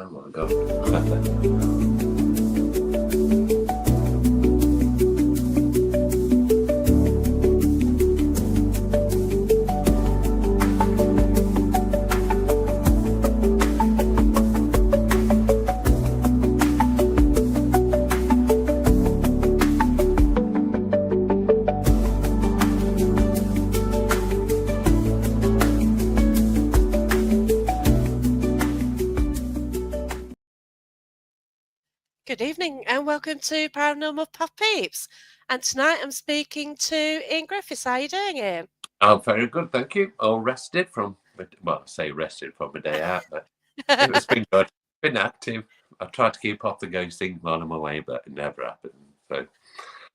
Oh my God. Good evening and welcome to Paranormal Peeps. And tonight I'm speaking to Ian Griffiths. How are you doing, Ian? I'm very good, thank you. All rested from, well, I say rested from a day out, but it's been good. Been active. I tried to keep off the ghosting while I'm away, but it never happened. So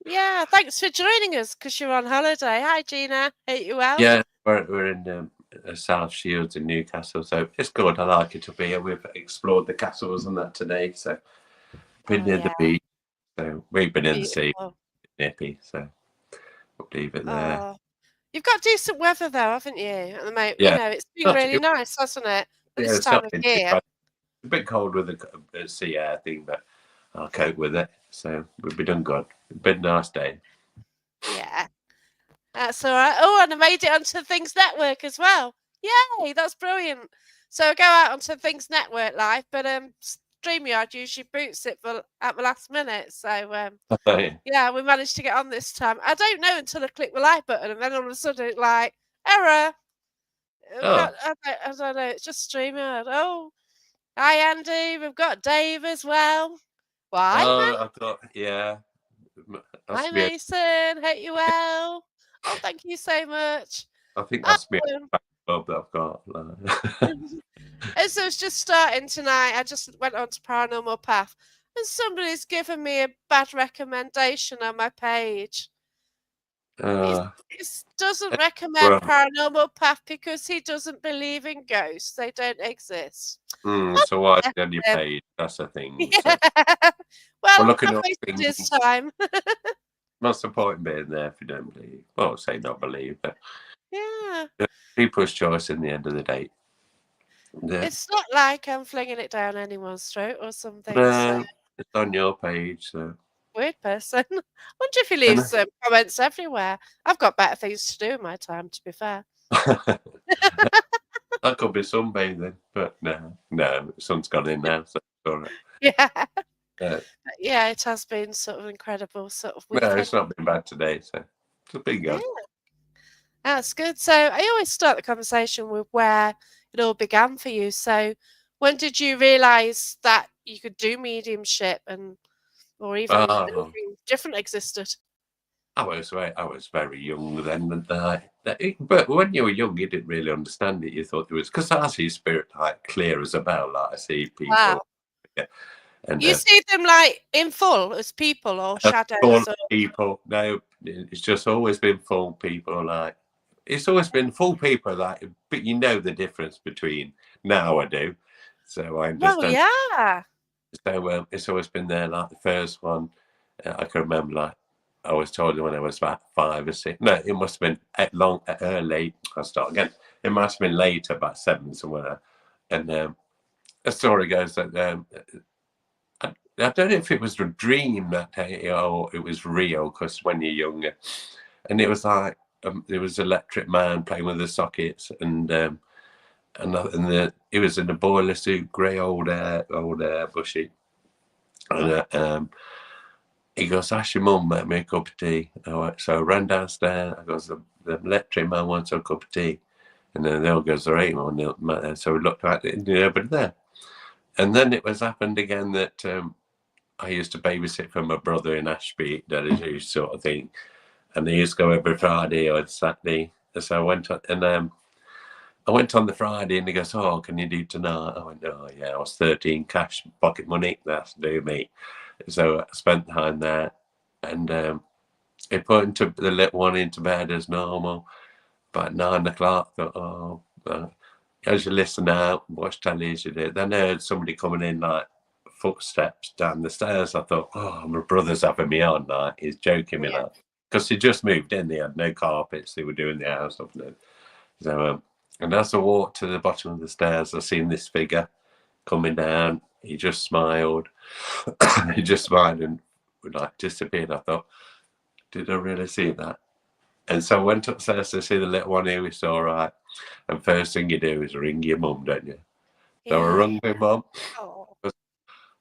Yeah, thanks for joining us because you're on holiday. Hi, Gina. Hope you well? yeah, we're in South Shields in Newcastle, so it's good. I like it up here. We've explored the castles and that today, so been Oh, near yeah. the beach. So we've been in the sea, Beautiful. nippy. So we'll leave it there. Oh, you've got decent weather though, haven't you? At the moment, Yeah, it's been not really too, nice, hasn't it? At yeah, this it's time not of been too year. bad. A bit cold with the sea air thing, but I'll cope with it. So we've been done good. Been a nice day. Yeah, that's all right. Oh, and I made it onto Things Network as well. Yay, that's brilliant. So I go out onto Things Network live, but StreamYard usually boots it at the last minute. So yeah, we managed to get on this time. I don't know until I click the live button, and then all of a sudden, it's like error. Oh, I don't know. It's just StreamYard. Oh, hi Andy. We've got Dave as well. Why, man? I thought, yeah, Hi that's me. Mason. Hope you well. Oh, thank you so much. I think Oh, that's me. Job that I've got. as I was just starting tonight, I just went on to Paranormal Path, and somebody's given me a bad recommendation on my page. He uh, doesn't recommend well, Paranormal Path because he doesn't believe in ghosts. They don't exist. so why Bless then you him. paid? That's the thing. So Yeah. we're Well, looking I've at wasted things. his time. What's the point in being there if you don't believe? Well, say not believe, but Yeah. people's choice in the end of the day. Yeah. It's not like I'm flinging it down anyone's throat or something. So, No, it's on your page, so. weird person. Wonder if he And, leaves comments everywhere. I've got better things to do in my time, to be fair. that could be sunbathing, but no, the sun's gone in now, so it's all right. Yeah. Uh, Yeah, it has been sort of incredible sort of no, weekend. it's not been bad today, so it's been Yeah, good. that's good. So I always start the conversation with where it all began for you. So when did you realise that you could do mediumship or even Oh, anything different existed? I was very young then, but when you were young, you didn't really understand it. You thought there was because I see spirit like clear as a bell. Like I see Wow. people, yeah, and You see them like in full as people or shadows full or people. No, it's just always been full people. Like it's always been full people. Like, but you know the difference between now. I do, so I well, understand. yeah. So it's always been there. Like the first one, I can remember. Like I was told when I was about 5 or 6. No, it must have been late. I'll start again. It must have been later, about 7 somewhere. And the story goes that I don't know if it was a dream that day or it was real. Because when you're younger, and it was like there was an electric man playing with the sockets, and he was in a boiler suit, grey old hair, bushy. And he goes, ask your mum, make me a cup of tea. So I ran downstairs. I goes, the electric man wants a cup of tea. And then the other goes, there ain't one. So we looked at it, and nobody there. And then it was happened again that I used to babysit for my brother in Ashby, that is sort of thing. And they used to go every Friday or Saturday. And so I went on, and I went on the Friday, and he goes, oh, can you do tonight? I went, oh, yeah, I was 13 cash pocket money. That's do me. So I spent time there, and he put the little one into bed as normal. About 9 o'clock, thought, oh, as you listen out, watch telly as you did. Then I heard somebody coming in like footsteps down the stairs. I thought, oh, my brother's having me on. Like he's joking me, Yeah. like because he just moved in. They had no carpets. They were doing the house up there. So, and as I walked to the bottom of the stairs, I seen this figure coming down. he just smiled. He just smiled and like disappeared. I thought, did I really see that? And so I went upstairs to see the little one who was all right. And first thing you do is ring your mum, don't you? So I Yeah. rung my mum. Oh.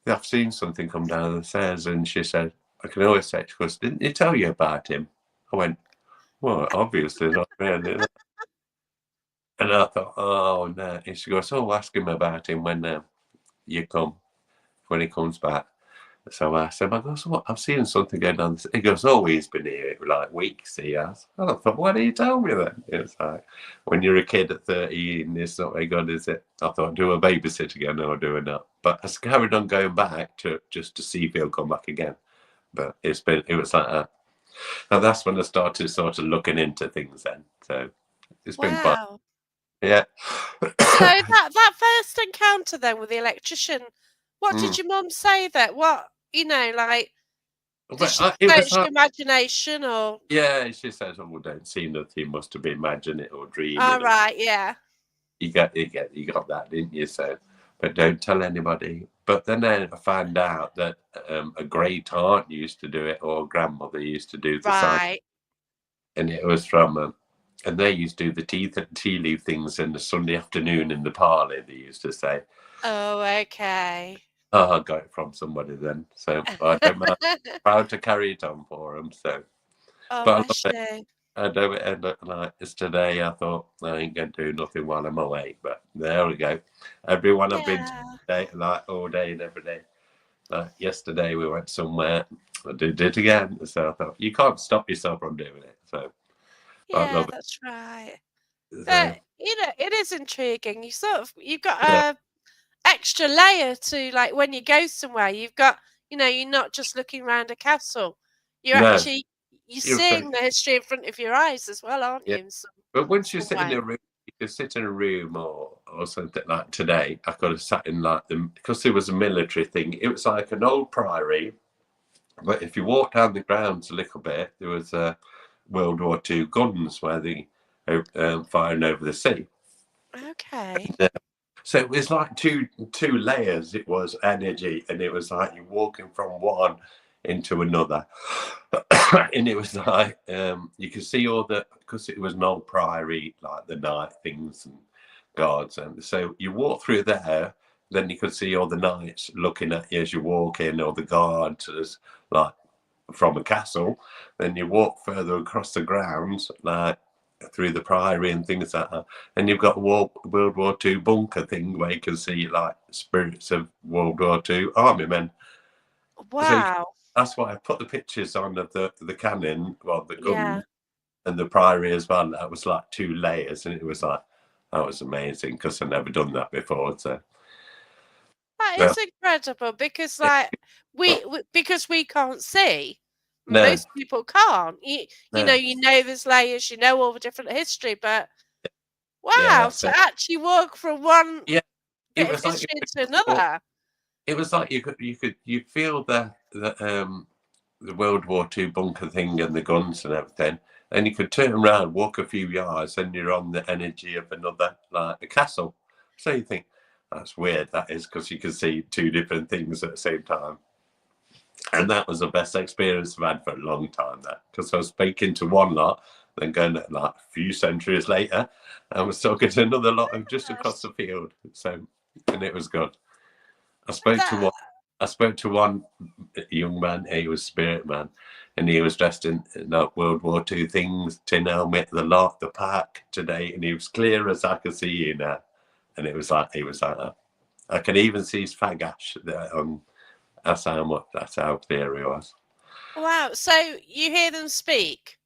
I've seen something come down the stairs, and she said, I can always say, she goes, didn't you tell you about him? I went, well, obviously not really. And I thought, oh no. And she goes, oh, ask him about him when you come, when he comes back. So I said, I goes, what? I've seen something going on. He goes, oh, he's been here for like weeks, he has. And I thought, why didn't you tell me then? It's like, when you're a kid at 13, it's not very good, is it? I thought, do a babysit again or do it not? But I carried on going back to just to see if he'll come back again. But it was like that. And that's when I started sort of looking into things then. So it's been fun. Wow. Yeah. So that first encounter then with the electrician, what did Mm. your mum say that? What, like, did But she it was coach your like, imagination or? yeah, she says, oh, don't see nothing, must have been imagining it or dreaming. All right, yeah. You got that, didn't you? So, but don't tell anybody. But then I found out that a great aunt used to do it, or a grandmother used to do the sign, Right. and it was from and they used to do the tea leaf things in the Sunday afternoon in the parlour. They used to say, Oh, okay. "Oh, I got it from somebody then." So I don't mind. Proud to carry it on for them. So, Oh, but I bless love it. you. I do it, and like it's today. I thought I ain't going to do nothing while I'm awake, but there we go. Everyone I've been to Yeah. today, like all day and every day. Like yesterday, we went somewhere. I did it again. So I thought you can't stop yourself from doing it. So I Yeah, love that's right. it. So But, it is intriguing. You've got yeah, a extra layer to, like, when you go somewhere, you've got, you're not just looking around a castle. no, You're you're so, seeing the history in front of your eyes as well, aren't yeah. you, in But once you some sit in way? a room, you can sit in a room or something like today. I could have sat in like because it was a military thing. It was like an old priory. But if you walk down the grounds a little bit, there was World War II guns where they firing over the sea. Okay. So it was like two layers. It was energy, and it was like you're walking from one into another, and it was like you could see all the because it was an old priory, like the night things and guards, and so you walk through there. Then you could see all the knights looking at you as you walk in, or the guards as like from a castle. Then you walk further across the grounds, like through the priory and things like that. And you've got World War II bunker thing where you can see like spirits of World War II army men. So Wow. that's why I put the pictures on of the cannon, well, the Yeah. gun and the priory as well. That was like two layers, and it was like that was amazing because I've never done that before. So That well, is incredible because, like, because we can't see. no, Most people can't. no, You know there's layers, you know all the different history, but yeah, wow, that's to it. actually walk from one Yeah, it bit of was like history to another. it was like you feel the World War II bunker thing and the guns and everything, and you could turn around, walk a few yards, and you're on the energy of another like a castle. So you think that's weird. That is because you can see two different things at the same time, and that was the best experience I've had for a long time. That because I was speaking to one lot, then going like a few centuries later, and was talking to another lot of just across Gosh, the field. So, and it was good. I spoke to that one. I spoke to one young man. He was spirit man, and he was dressed in like World War II things, tin helmet, the lot, the pack today, and he was clear as I could see you now. And it was like he was like that. I can even see his fag ash there. That's how much. That's how clear he was. wow. So you hear them speak?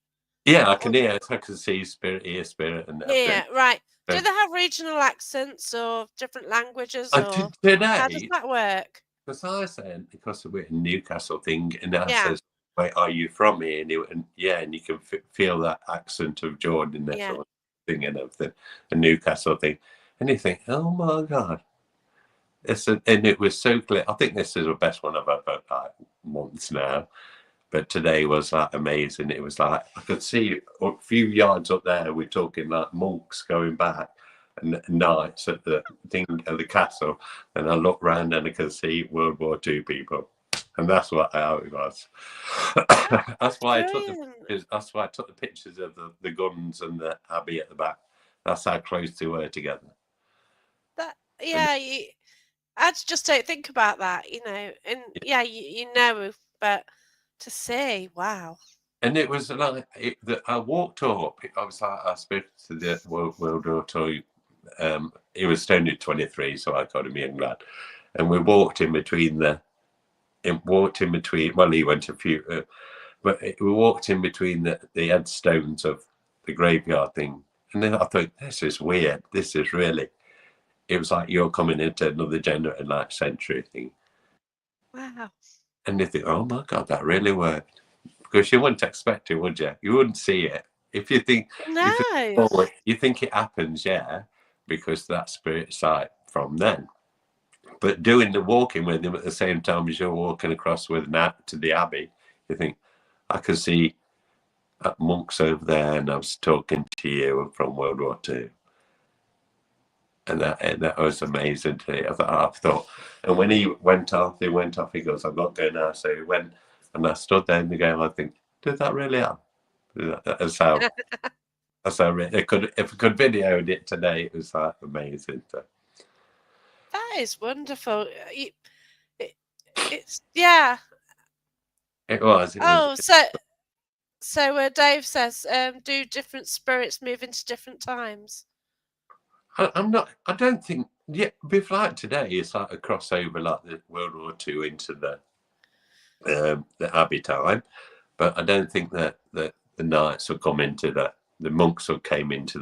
Yeah, I Or can hear it. I can see spirit, hear spirit, and everything. here, right. Do So, they have regional accents or different languages I or how does today. that work? Because I said, because we're in Newcastle thing, and I Yeah, says, wait, are you from here? And yeah, and you can feel that accent of Jordan there yeah. sort of thing and everything, the Newcastle thing. And you think, oh my God. And it was so clear. I think this is the best one I've had for like months now. But today was like amazing. It was like, I could see a few yards up there, we're talking like monks going back. nights at the thing at the castle, and I look round and I can see World War II people, and that's how it was. That's why that's why I took the pictures of the guns and the abbey at the back. That's how close they were together. I just don't think about that, you know. And you know, but to say, wow. And it was like I walked up. I was like, I spoke to the World War II. He was only 23, so I called him young lad. And we walked in between well, he went a few, but we walked in between the headstones of the graveyard thing. And then I thought, this is weird. This is really, it was like you're coming into another century thing. Wow. And you think, oh my God, that really worked. Because you wouldn't expect it, would you? You wouldn't see it. If you think, you think it happens, yeah, because that spirit sight from then. But doing the walking with him at the same time as you're walking across with Nat to the abbey, you think, I could see monks over there, and I was talking to you from World War II. And that was amazing to me. I thought, and when he went off, he goes, I'm not going now. So he went, and I stood there in the game. I think, did that really happen? That's how if I could video it today, it was like amazing. That is wonderful. It's yeah. It was. So Dave says, do different spirits move into different times? I don't think. Yeah, with like today, it's like a crossover, like the World War II into the Abbey time, but I don't think that the knights will come into that. The monks will came into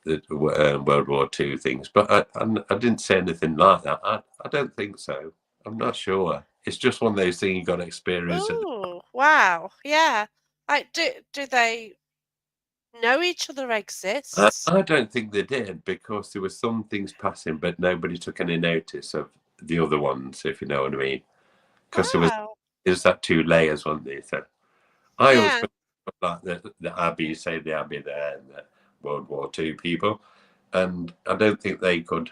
the World War II things, but I didn't say anything like that. I don't think so. I'm not sure. It's just one of those things you got to experience. Oh, wow! Yeah, like do they know each other exists? I don't think they did, because there were some things passing, but nobody took any notice of the other ones, if you know what I mean. Because there was that 2 layers, wasn't there? So I always like the Abbey, say the Abbey there, and the World War II people, and I don't think they could.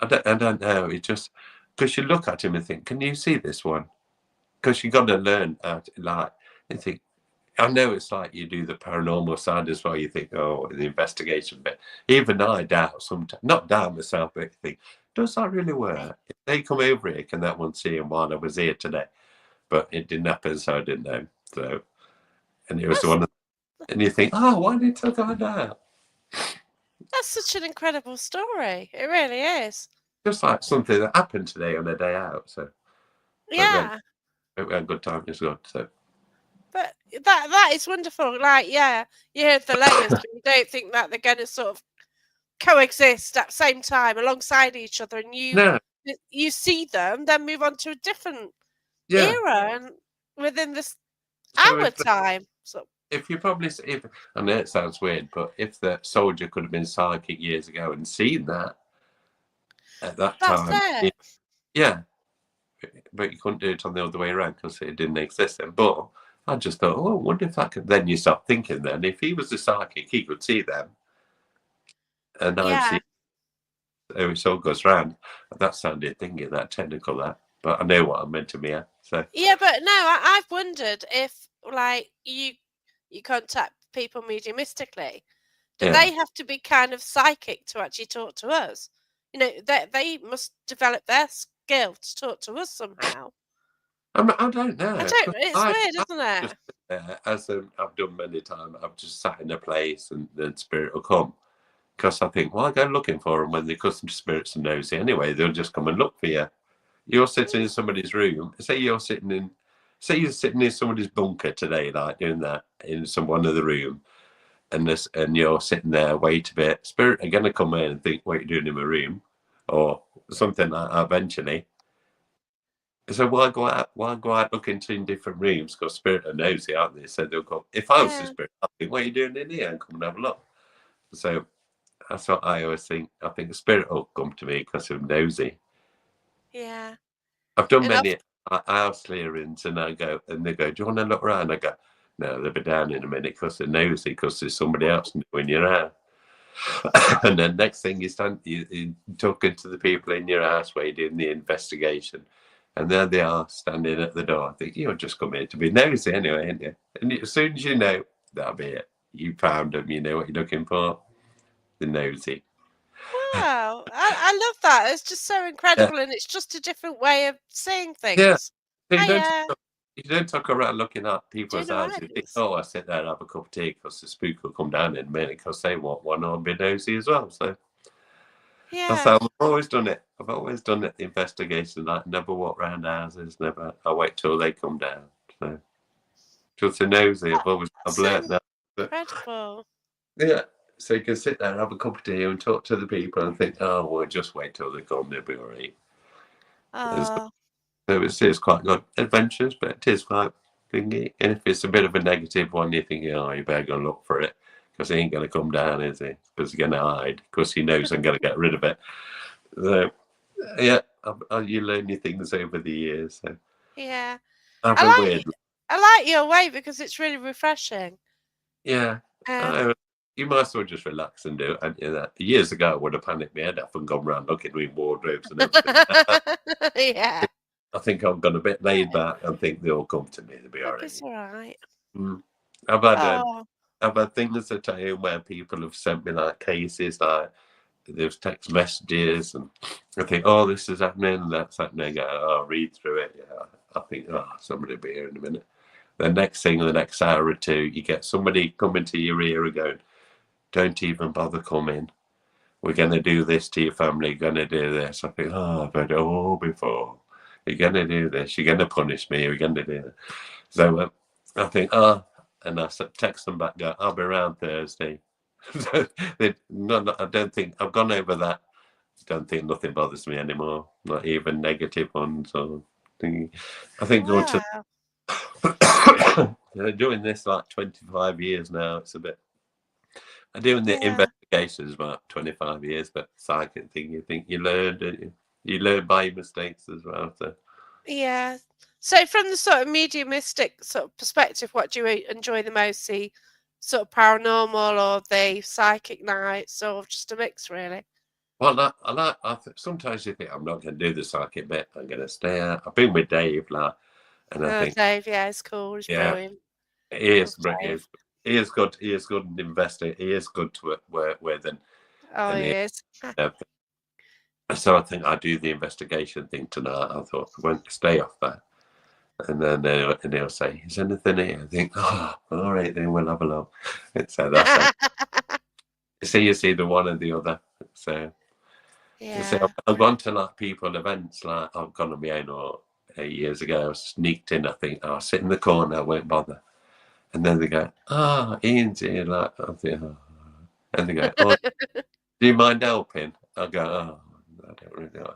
I don't know. It just, because you look at him and think, can you see this one? Because you got to learn how to, like, and think. I know it's like you do the paranormal side as well. You think, oh, the investigation bit. Even I doubt sometimes, not doubt myself, but think, does that really work? If they come over here, can that one see him while I was here today? But it didn't happen, so I didn't know. So, and it was one of, and you think, oh, why didn't I find out? That's such an incredible story. It really is. Just like something that happened today on a day out. So yeah, we had a good time. It's good. So. But that is wonderful. Like, yeah, you heard the layers, but you don't think that they're going to sort of coexist at the same time alongside each other, and you see them, then move on to a different era, and within this hour time. So if you probably, I know it sounds weird, but if the soldier could have been psychic years ago and seen that at that time, yeah, but you couldn't do it on the other way around because it didn't exist then. But I just thought, oh, I wonder if I could. Then you start thinking, then if he was a psychic, he could see them, and I've seen. So it all goes round. That sounded thingy, that technical, that. But I know what I meant to be. So yeah, but no, I've wondered if, like, you contact people mediumistically, do they have to be kind of psychic to actually talk to us? You know, they must develop their skill to talk to us somehow. I don't know. It's weird, isn't it? As I've done many times, I've just sat in a place and the spirit will come. Because I think, well, I go looking for them when the custom spirits are nosy anyway. They'll just come and look for you. You're sitting in somebody's room. Say you're sitting in somebody's bunker today, like doing that in one other room, and you're sitting there, wait a bit. Spirit are going to come in and think, what are you doing in my room? Or something like that eventually. So why go out looking in different rooms? Because spirit are nosy, aren't they? So they'll go, if I was the spirit, I'd think, what are you doing in here? And come and have a look. So that's what I always think. I think the spirit will come to me because I'm nosy. Yeah. I've done many house clearings, and they go, do you want to look around? I go, no, they'll be down in a minute because they're nosy, because there's somebody else in your house. And then next thing you're talking to the people in your house where you're doing the investigation. And there they are standing at the door. I think you'll just come here to be nosy anyway, ain't you? And as soon as you know, that'll be it. You found them, you know what you're looking for. The nosy. Wow, I love that. It's just so Yeah. incredible, and it's just a different way of seeing Yeah. things. So Hiya. you don't talk around looking at people's Doing eyes. You think, eyes. oh, I sit there and have a cup of tea because the spook will come down in a minute because they want one or be nosy as well. So that's Yeah. how I've always done it. I've always done it. The investigation, like never walk round houses. Never. I wait till they come down. So just a nosy. I've That's so learned that. But, incredible. yeah. So you can sit there and have a cup of tea and talk to the people and think, oh, well, just wait till they come. They'll be all right. Oh, So it's quite good adventures, but it is quite thingy. And if it's a bit of a negative one, you're thinking, oh, you better go and look for it because he ain't going to come down, is he? Because he's going to hide because he knows I'm going to get rid of it. So, yeah, you learn your things over the years. So yeah. I've I been like weird. I like your way because it's really refreshing. Yeah. You might as well just relax and do it. And, you know, years ago, I would have panicked my head off and gone around looking in wardrobes and everything. Yeah. I think I've gone a bit laid back and think they'll come to me. They'll be all right. It's all right. I've had Oh, I've had things at home where people have sent me like cases, like there's text messages, and I think, oh, this is happening, and that's happening. I'll read through it. Yeah, I think, oh, somebody will be here in a minute. The next thing, the next hour or two, you get somebody coming to your ear and going, don't even bother coming. We're going to do this to your family. You're going to do this. I think, oh, I've heard it all before. You're going to do this. You're going to punish me. You're going to do that. So I think, oh, and I text them back, go, I'll be around Thursday. I don't think, I've gone over that. I don't think nothing bothers me anymore, not even negative ones or thinking. I think going to wow. doing this like 25 years now, it's a bit. I'm doing the Yeah. investigations about 25 years, but psychic thing, you think you learn, don't you? You learn by your mistakes as well. So Yeah. So from the sort of mediumistic sort of perspective, what do you enjoy the most? The sort of paranormal or the psychic nights or just a mix, really? well, sometimes you think I'm not going to do the psychic bit. I'm going to stay out. I've been with Dave, like, and I think, Dave, yeah, it's cool. It's yeah, brilliant. he is, Love Dave. he is good. He is good and investing. He is good to work with, Oh, and he is. so I think I do the investigation thing tonight. I thought I won't stay off that, and then he'll say, "Is anything here?" I think, oh, all right, then we'll have a look. So that's it. You see the one and the other. So. Yeah. I've gone to like people events, like I've gone on my own or 8 years ago. I sneaked in. I think I'll sit in the corner. I won't bother. And then they go, "Ah, oh, Ian's here." Like I think, oh. And they go, "Oh, do you mind helping?" I go, "Oh, I don't really know."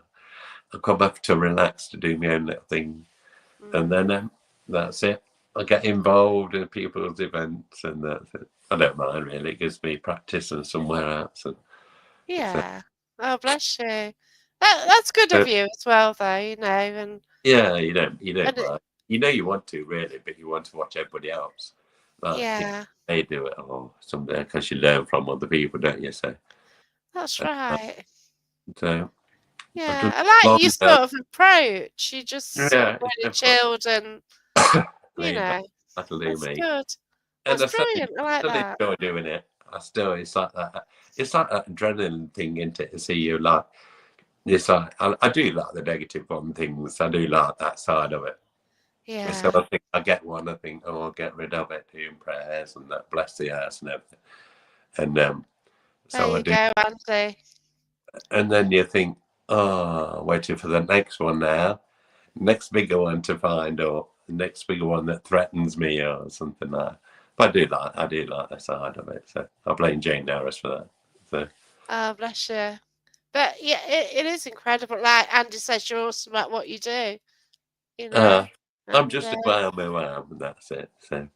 I come up to relax to do my own little thing, and then that's it. I get involved in people's events, and that's it. I don't mind really. It gives me practice and somewhere else. And Yeah. Oh, bless you. That's good of you as well, though, you know, and yeah, you don't and it, mind. You know you want to really, but you want to watch everybody else. Like yeah, they do it or something because you learn from other people, don't you? So, that's uh, right. so I've Yeah, done I like long your sort of approach. You just sort of yeah, really chilled and, you laid back. know, That'll do that's me. good. And That's brilliant. I like still that. enjoy doing it. It's like that. It's like that adrenaline thing into to see you like. It's like I do like the negative one things. I do like that side of it. So Yeah. I think I get one. I think, oh, I'll get rid of it, doing prayers and that, bless the house and everything. And There so I you do. go, Andy. And then you think, oh, waiting for the next one now, next bigger one to find, or the next bigger one that threatens me, or something like that. But I do like the side of it. So I blame Jane Norris for that. So Oh, bless you. But yeah, it is incredible. Like Andy says, you're awesome at what you do, you know. I'm And just who I am who I am, and that's it. So.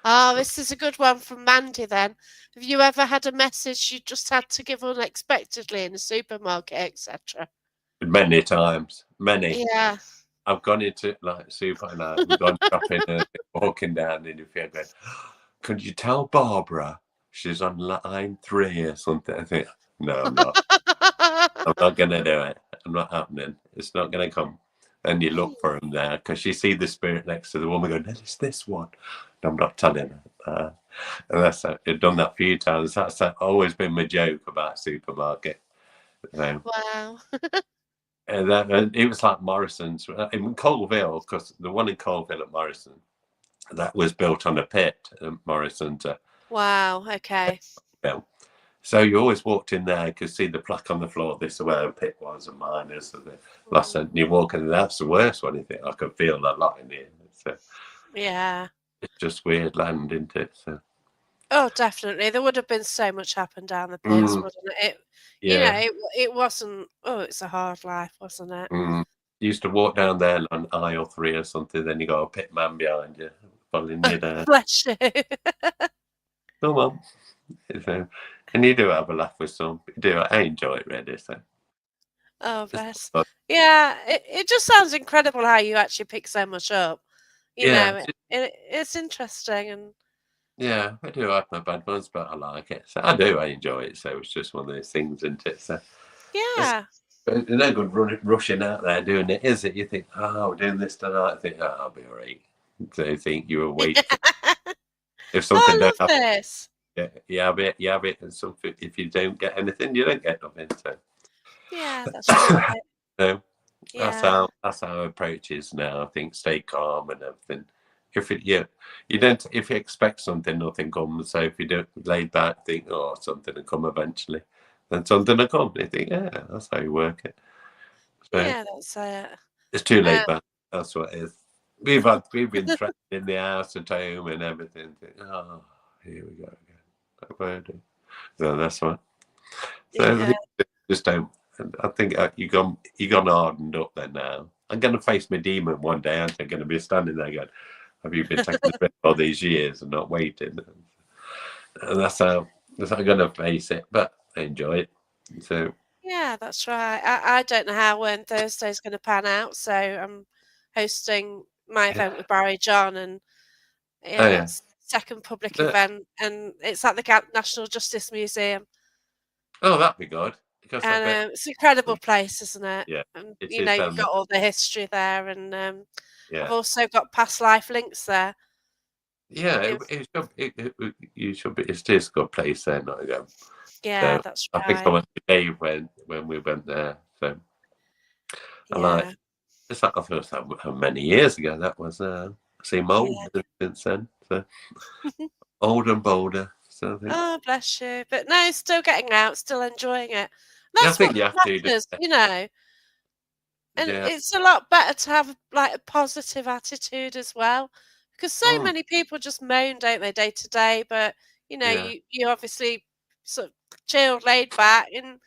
oh, this is a good one from Mandy then. Have you ever had a message you just had to give unexpectedly in a supermarket, etc.? Many times, many. Yeah. I've gone into like super, like, we've gone shopping and walking down in the field going, could you tell Barbara she's on line 3 or something. I think, no, I'm not. I'm not going to do it. I'm not happening. It's not going to come. And you look for him there because you see the spirit next to the woman going, it's this one. No, I'm not telling her. And that's I've done that a few times. That's always been my joke about supermarket. Wow. And it was like Morrison's in Colville, because the one in Colville at Morrison, that was built on a pit at Morrison's. Wow. Okay. So you always walked in there, you could see the plaque on the floor, this is where a pit was, and miners, and the last and you walk in, that's the worst one, you think, I can feel that lot in here. So Yeah. it's just weird land, isn't it? So. Oh, definitely. There would have been so much up and down the pits, wouldn't it? It wasn't. Oh, it's a hard life, wasn't it? You used to walk down there on aisle 3 or something, then you got a pit man behind you, following you down. Bless you. Come on. So, and you do have a laugh with some. You do. I enjoy it, really. So. Oh, bless. Yeah, it just sounds incredible how you actually pick so much up. You know, it's interesting. And yeah, I do have my bad ones, but I like it. So I do. I enjoy it. So it's just one of those things, isn't it? So yeah. But you're no good rushing out there doing it, is it? You think, oh, we're doing this tonight. I think, oh, I'll be all right. So you think you were waiting. If something I love this. You have it, and something. If you don't get anything, you don't get nothing. So yeah, that's right. So that's how I approach it now. I think stay calm and everything. If you expect something, nothing comes. So if you don't lay back, think, oh, something will come eventually. Then something will come. You think, yeah, that's how you work it. So yeah, that's it. It's too late back. That's what it is. We've been threatened in the house at home and everything. Think, oh, here we go again. So that's what. So just don't. I think you gone hardened up there now. I'm going to face my demon one day. I'm going to be standing there going, have you been taking the piss all these years and not waiting? And that's how I'm going to face it. But I enjoy it. So yeah, that's right. I don't know how when Thursday's going to pan out. So I'm hosting my event with Barry John, and it's second public event, and it's at the National Justice Museum. Oh, that'd be good. Because and it's an incredible place, isn't it? Yeah. And you've got all the history there, and yeah. I've also got past life links there. Yeah, you should be. It's just a good place there, Nottingham. Yeah, so that's right. I think I went to Dave when we went there. So I like. It's like I thought how many years ago that was. I seem old since then. So older and bolder. So oh, bless you! But no, still getting out, still enjoying it. That's what matters, you know. And it's a lot better to have like a positive attitude as well, because so many people just moan, don't they, day to day? But you know, you obviously sort of chilled, laid back, and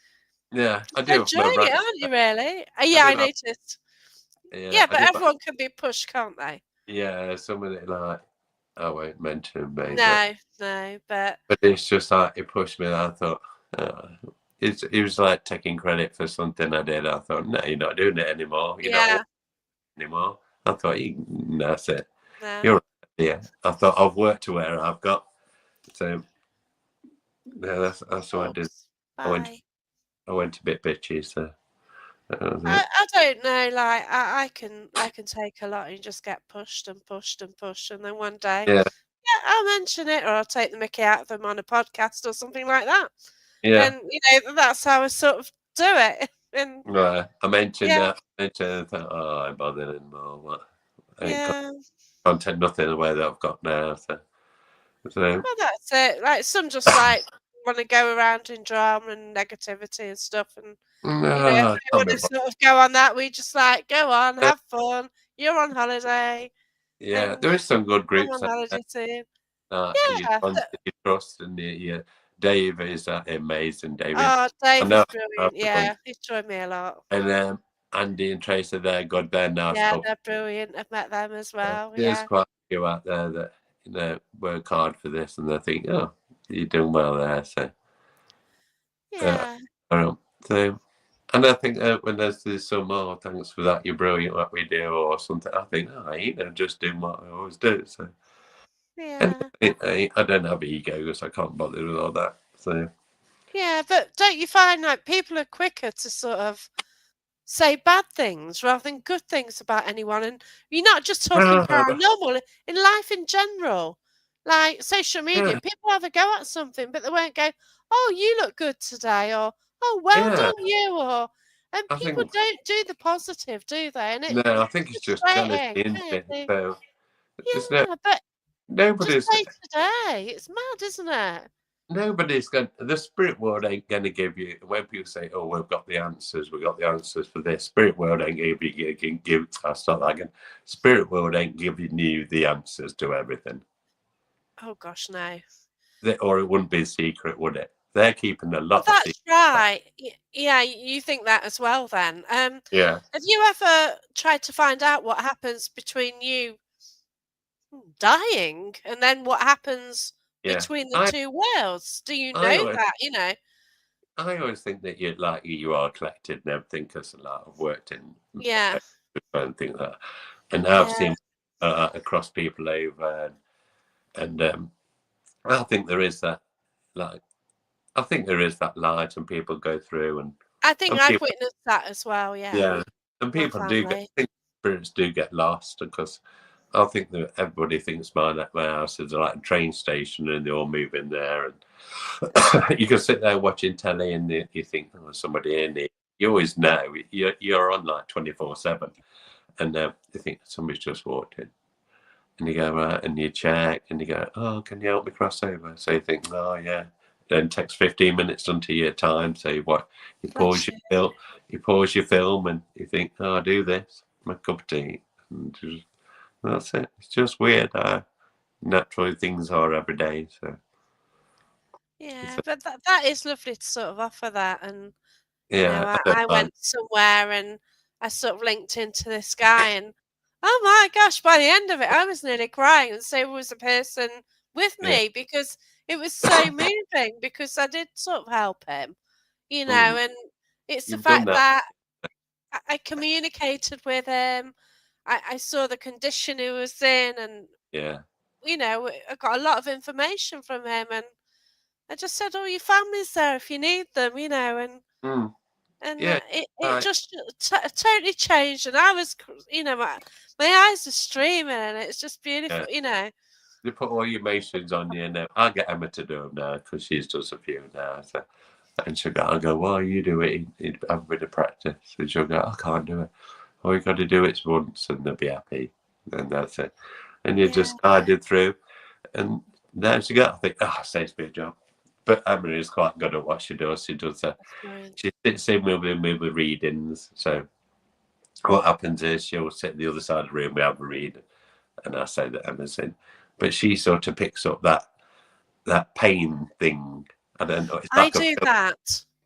I do enjoying it, aren't you? Really? I noticed. Yeah, but everyone can be pushed, can't they? Yeah, some of it like I won't mention, maybe. No, but it's just like it pushed me. I thought. It was like taking credit for something I did. I thought, no, you're not doing it anymore. You're not anymore. I thought, that's it. No. You're right. Yeah. I thought I've worked to where I've got. So yeah, that's what I did. I went a bit bitchy. So I don't know. Like I can take a lot and just get pushed and pushed and pushed, and then one day, I'll mention it, or I'll take the mickey out of them on a podcast or something like that. Yeah. And that's how I sort of do it. And I mentioned that. I thought, oh, I'm bothered anymore. What? I can't take nothing away that I've got now. So. Well, that's it. Like some just like want to go around in drama and negativity and stuff, and if we want to sort of go on that, we just like go on, have fun. You're on holiday. Yeah, there is some good groups. I'm on holiday too. You trust, and Dave is amazing. David. Oh, Dave is brilliant. Yeah, he's joined me a lot. And Andy and Tracy, they're good. They're nice. Yeah, they're brilliant. I've met them as well. There's quite a few out there that work hard for this, and they think, oh, you're doing well there. So so, and I think when there's some more, thanks for that, you're brilliant, what we do, or something. I think, just doing what I always do. So Yeah. I don't have ego, so I can't bother with all that. So Yeah, but don't you find like people are quicker to sort of say bad things rather than good things about anyone? And you're not just talking paranormal, in life in general. Like social media, yeah, people have a go at something, but they won't go, "Oh, you look good today," or "Oh, well yeah. done you," or and I people think don't do the positive, do they? And no, I think it's it's just jealousy, frustrating. isn't it? So there's Yeah, but just nobody's day to day, it's mad, isn't it? nobody's going. The spirit world ain't going to give you. When people say, "Oh, we've got the answers. We've got the answers for this," spirit world ain't give you. Can give. I start that again. Spirit world ain't giving you the answers to everything. Oh gosh, no. Or it wouldn't be a secret, would it? They're keeping a Well, lot of secrets. that's right. Yeah, you think that as well then. Yeah, Have you ever tried to find out what happens between you dying and then what happens yeah. between the two worlds? Do you I know always, that, you know? I always think that you are collected and everything because a lot of worked in Yeah. and things like that. And I've Yeah. seen across people over, and I think there is that, like, I think there is that light, and people go through, I think and I've people, witnessed that as well, yeah. yeah, and My people do get, family. I think spirits do get lost because I think that everybody thinks my house is like a train station, and they all move in there, and you can sit there watching telly, and you think, oh, somebody in here. You always know you're on like 24/7, and you think somebody's just walked in. And you go, right, and you check, and you go, oh, can you help me cross over? So you think, oh, yeah. Then it takes 15 minutes onto your time. So you Bless you. you pause your film, and you think, oh, I'll do this, my cup of tea. And just, that's it. It's just weird how natural things are every day. So, Yeah, but that is lovely to sort of offer that. And, you know, yeah, I don't I mind. went somewhere and I sort of linked into this guy and oh my gosh, by the end of it, I was nearly crying and so was the person with Yeah. me because it was so moving because I did sort of help him, you know, Mm, and it's the you've done fact that. that I communicated with him. I saw the condition he was in and, Yeah. you know, I got a lot of information from him and I just said, "Oh, your family's there if you need them," you know, Mm, and yeah. it Right. just totally changed, and I was, you know, my eyes are streaming, and it's just Yeah. beautiful, you know. You put all your emotions on you now. I'll get Emma to do them now because she's does a few now. So. And I'll go, well, you do it, you'd have a bit of practice. And she'll go, I can't do it. All you got to do it once and they'll be happy. And that's it. And you Yeah, just guided through. And there she go. I think, oh, saves me a job. But Emma is quite good at what she does. She does, that's brilliant. she sits in with me with readings. So what happens is she'll sit in the other side of the room, we have a read. And I say that Emma's in. But she sort of picks up that pain thing. I don't know. It's I like a do that.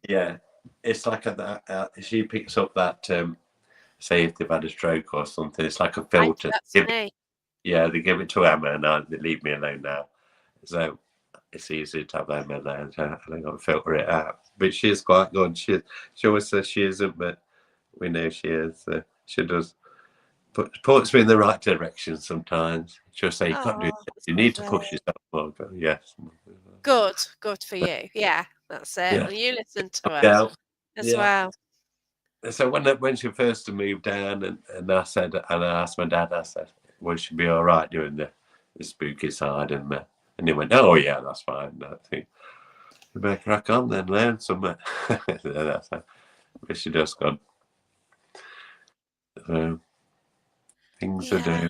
yeah, it's like she picks up that say if they've had a stroke or something, it's like a filter. That's me. Yeah, they give it to Emma and they leave me alone now. So it's easy to have Emma there, so I don't got to filter it out. But she's quite good. She always says she isn't, but we know she is. She does puts me in the right direction sometimes. She'll say you can't do Oh, this. that's You need to lovely. push yourself more. But yes. Good for you. Yeah, that's it. Yeah. And you listen to her Yeah. as Yeah. well. So when she first moved down, and I asked my dad, I said, "Will she be all right doing the spooky side?" And he went, "Oh yeah, that's fine." I think we better crack on then, learn something. That's it. But she does good. So things to Yeah. do.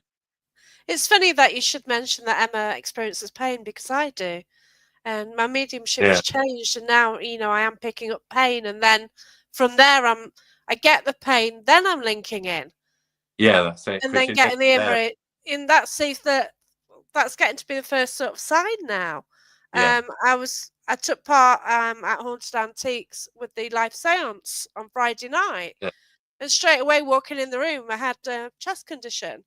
It's funny that you should mention that Emma experiences pain because I do. And my Yeah, mediumship's changed and now, you know, I am picking up pain and then from there I get the pain, then I'm linking in yeah, that's it. and Because then you know getting the there. image in that sees that that's getting to be the first sort of sign now. Yeah, I took part at Haunted Antiques with the live seance on Friday night yeah, and straight away walking in the room I had a chest condition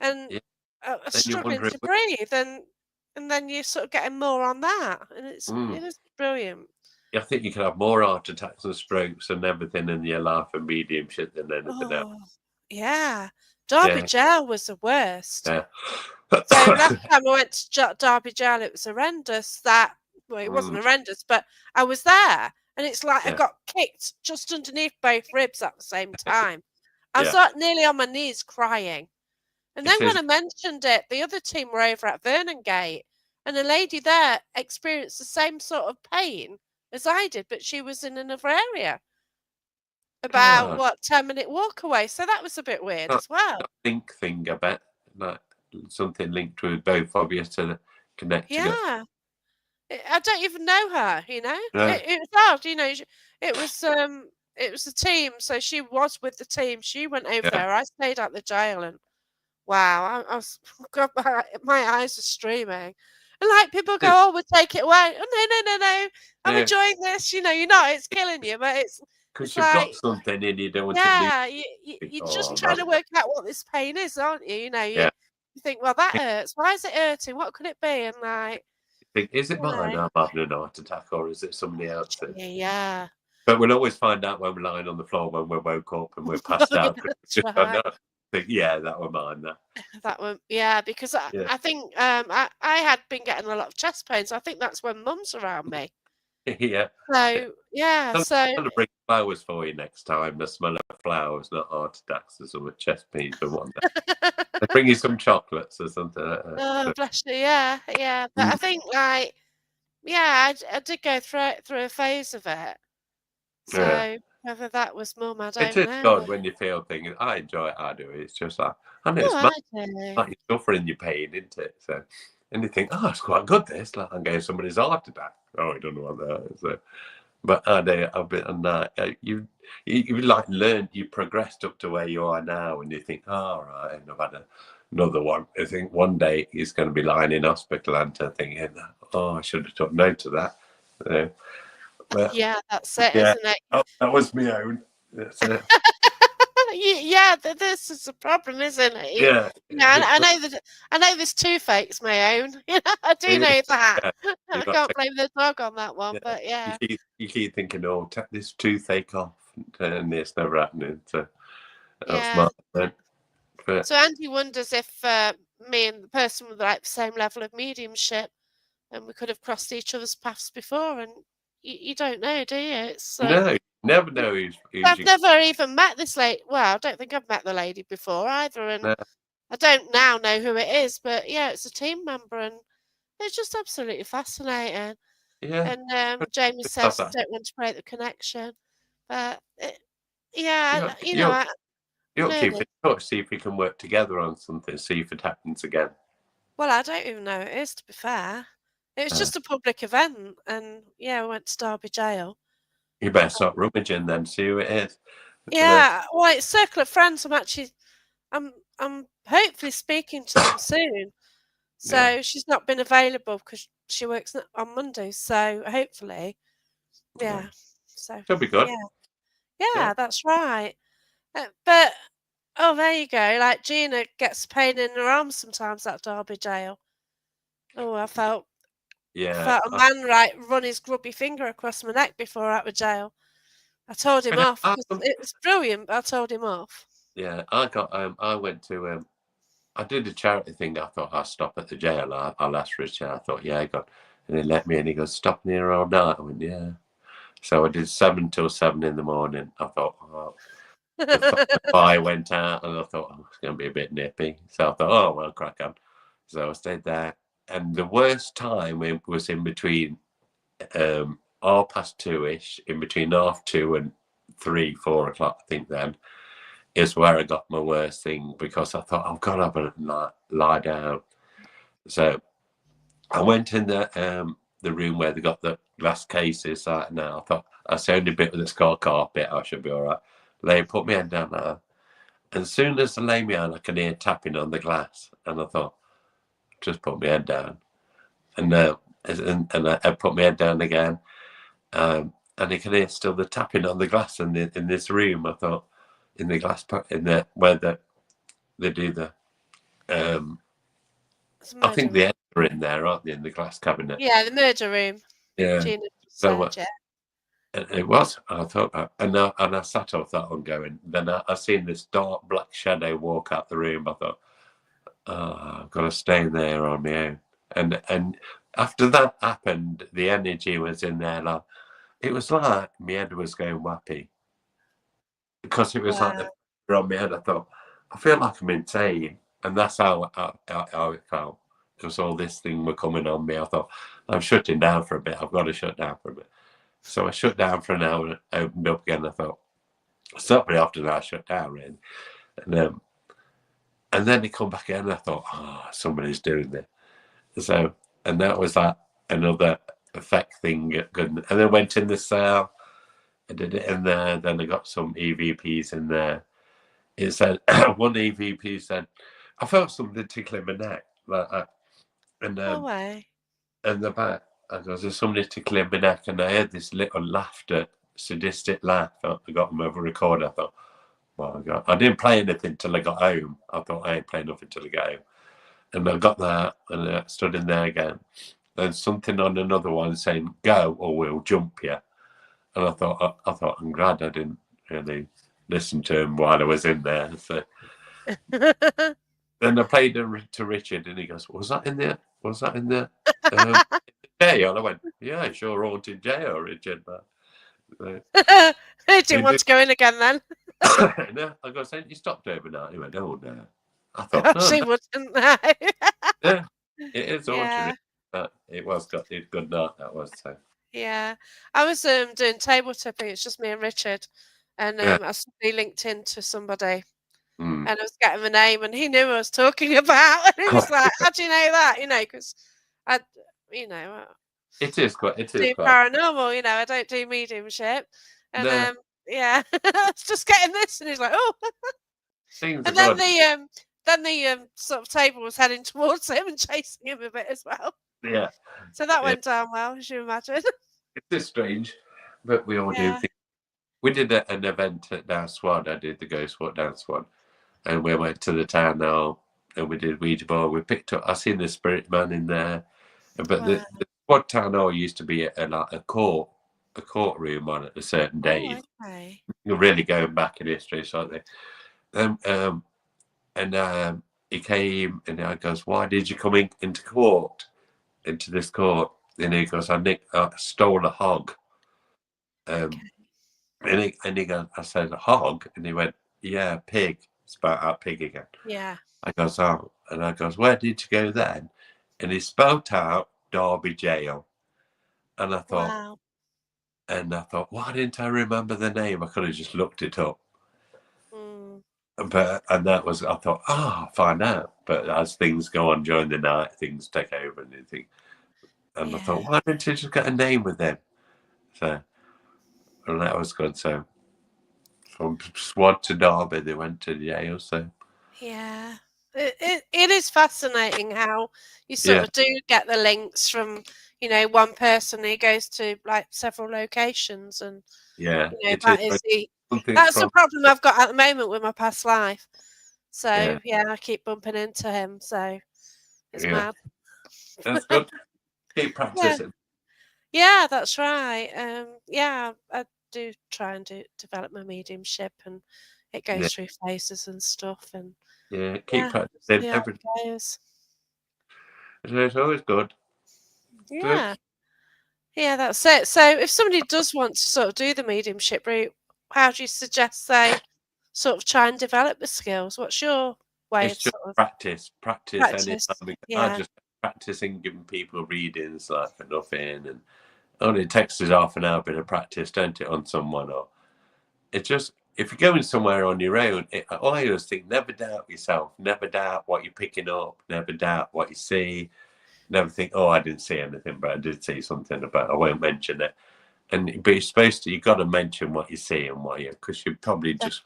and yeah. I was Then you're struggling wondering. to breathe and then you're sort of getting more on that and Mm, it is brilliant. I think you can have more heart attacks and strokes and everything in your life and mediumship than anything else. Oh, Yeah. Derby Yeah. jail was the worst. Yeah. So last time I went to Derby jail, it was horrendous. Well, it wasn't horrendous, but I was there, and it's like I Yeah. got kicked just underneath both ribs at the same time. I was Yeah. like nearly on my knees crying. And then It when is. I mentioned it, the other team were over at Vernon Gate, and a lady there experienced the same sort of pain as I did, but she was in another area, about Ah, 10-minute walk away. So that was a bit weird that as well. link thing, I bet. Like something linked with both of you to connect together. Yeah. I don't even know her, Yeah. It was hard, it was a team, so she was with the team. She went over Yeah. there. I stayed at the jail, and wow, I was God, my eyes are streaming. And like people go, "Oh, we'll take it away." Oh, no. I'm Yeah. enjoying this. You're not. It's killing you, but it's Because you've got like, something in you don't want to lose. yeah, It. you're just Oh, trying that. to work out what this pain is, aren't you? Yeah. You think, well, that hurts. Why is it hurting? What could it be? And like, Think, is it you mine? know, I'm having an heart attack, or is it somebody else's? yeah. But we'll always find out when we're lying on the floor when we're woke up and we're passed out. That's I right. know. Think, yeah, that were mine. That. That one, yeah, because Yeah. I think I had been getting a lot of chest pains. I think that's when Mum's around me. Yeah. So yeah, I'm so going to bring flowers for you next time. The smell of flowers, not heart attacks or some chest pains or one day. I'll bring you some chocolates or something like that. oh bless you, yeah. But I think like yeah, I did go through a phase of it. Yeah. So whether that was Mum, I It don't is know. good when you feel things. I enjoy it. I do. It's just like, I know it's Oh, like I do. you're suffering your pain, isn't it? So, and you think, oh, it's quite good. This, like, I'm getting somebody's heart attack. Oh, I don't know what that is. So, but I do. I've been on that. You like learn. You progressed up to where you are now, and you think, oh, all right, and I've had another one. I think one day he's going to be lying in hospital, and thinking, oh, I should have took note of that. But, Yeah, that's it, yeah, isn't it? oh, that was my own. That's it. Yeah, this is a problem, isn't it? Yeah. I know that. I know this toothache's my own. I do know that. Yeah, I can't blame the dog on that one, yeah. but yeah. You keep thinking, oh, take this toothache off, and it's never happening. So that's Yeah. smart. But So Andy wonders if me and the person with like the same level of mediumship, and we could have crossed each other's paths before, and you don't know, do you? It's no, you never know who's I've you. never even met this lady. Well, I don't think I've met the lady before either, and No, I don't now know who it is, but yeah, it's a team member, and it's just absolutely fascinating. yeah, And Jamie it's like says, that. "Don't want to break the connection," but You'll, yeah, you'll, I you'll keep learning. in touch, see if we can work together on something, see if it happens again. Well, I don't even know who it is, to be fair. It was Uh, just a public event, and yeah, we went to Derby Jail. you better start rummaging then, see who it is. Yeah, well, it's Circle of Friends. I'm hopefully speaking to them soon. So Yeah. she's not been available because she works on Mondays. So hopefully, yeah. So Should be good. yeah, that's right. But oh, there you go. Like Gina gets pain in her arms sometimes at Derby Jail. Oh, I felt Yeah. a man run his grubby finger across my neck before out of jail. I told him off because it was brilliant. But I told him off. Yeah, I went to I did a charity thing. I thought I'll stop at the jail. I'll ask for a chair. I thought, yeah, I got, and he let me in. He goes, stop here all night. I went, yeah. So I did 7 till 7 in the morning. I thought, oh, the fire went out, and I thought, oh, it's going to be a bit nippy. So I thought, oh, well, crack on. So I stayed there, and the worst time was in between 2:30-ish, in between 2:30 and 3-4 o'clock. I think then is where I got my worst thing, because I thought, I've got to have a lie down. So I went in the room where they got the glass cases. Now I thought, that's the only bit with the skull carpet, I should be all right. They put my head down there. And as soon as they lay me on, I could hear tapping on the glass. And I thought, just put my head down. And I put my head down again. And you can hear still the tapping on the glass in this room. I thought, in the glass, where they do the, I think the ends are in there, aren't they, in the glass cabinet? Yeah, the murder room. Yeah. Gina So said, yeah. And it was. I thought, and I sat off that one going. Then I seen this dark black shadow walk out the room. I thought, oh, I've got to stay in there on my own. And after that happened, the energy was in there. Like, it was like my head was going wappy because it was like the pressure on my head. I thought, I feel like I'm insane, and that's how it felt. Because all this thing were coming on me. I thought, I'm shutting down for a bit. I've got to shut down for a bit. So I shut down for an hour and opened up again. I thought, it's not very often I shut down, really. And then he come back in and I thought, oh, somebody's doing this. So, and that was that another effect thing. Good. And then went in the cell. I did it in there. Then I got some EVPs in there. It said, one EVP said, I felt something tickling my neck like that. And the back. I goes, there's somebody tickling my neck, and I heard this little laughter, sadistic laugh. I got them over record. I thought, oh my God. I didn't play anything till I got home. I thought, I ain't playing nothing till I get home. And I got that, and I stood in there again. Then something on another one saying, go or we'll jump you. And I thought, I'm glad I didn't really listen to him while I was in there. So then I played to Richard, and he goes, was that in there? Was that in there? Jail? I went, yeah, sure, haunted jail, Richard. But he didn't want to go in again then. No, I go, saying you stopped overnight. He went, oh no. I thought, she wouldn't. No. Yeah, it is haunted. But it was got a good night. That was so. Yeah, I was doing table tipping. It's just me and Richard, and I suddenly linked into somebody. And I was getting the name, and he knew I was talking about, and he was like, "How do you know that?" Because I, it is quite. It is quite paranormal. I don't do mediumship, and I was just getting this, and he's like, "Oh." Things and then the sort of table was heading towards him and chasing him a bit as well. Yeah. So that went down well, as you imagine. It is strange, but we all do things. We did an event at Down Swan. I did the Ghost Walk Down Swan. And we went to the town hall and we did Ouija board. We picked up, I seen the spirit man in there. But the Squad town hall used to be like a courtroom on at a certain day. Okay. You're really going back in history, so he came and I goes, why did you come into this court? And he goes, I stole a hog. And he goes, I said, a hog? And he went, yeah, pig. Spat out pig again. Yeah. I goes, oh. And I goes, where did you go then? And he spelled out Derby Jail. And I thought, why didn't I remember the name? I could have just looked it up. And that was, I thought, I'll find out. But as things go on during the night, things take over and everything. And I thought, why didn't you just get a name with them? So, and that was good. So from Swad to Derby, they went to jail. So yeah, it is fascinating how you sort of do get the links from one person who goes to like several locations, and that's the problem I've got at the moment with my past life. So I keep bumping into him. So it's mad. That's good. Keep practicing. Yeah, that's right. I do try and develop my mediumship, and it goes through phases and stuff. And keep practicing everything. It's always good. Yeah, that's it. So, if somebody does want to sort of do the mediumship route, how do you suggest they sort of try and develop the skills? What's your way of sort of practice? Anytime. I just practicing giving people readings like for nothing, and only takes us half an hour bit of practice, don't it, on someone? Or it's just, if you're going somewhere on your own, I always think, never doubt yourself, never doubt what you're picking up, never doubt what you see, never think, oh, I didn't see anything, but I did see something, but I won't mention it. But you've got to mention what you see and because you're probably just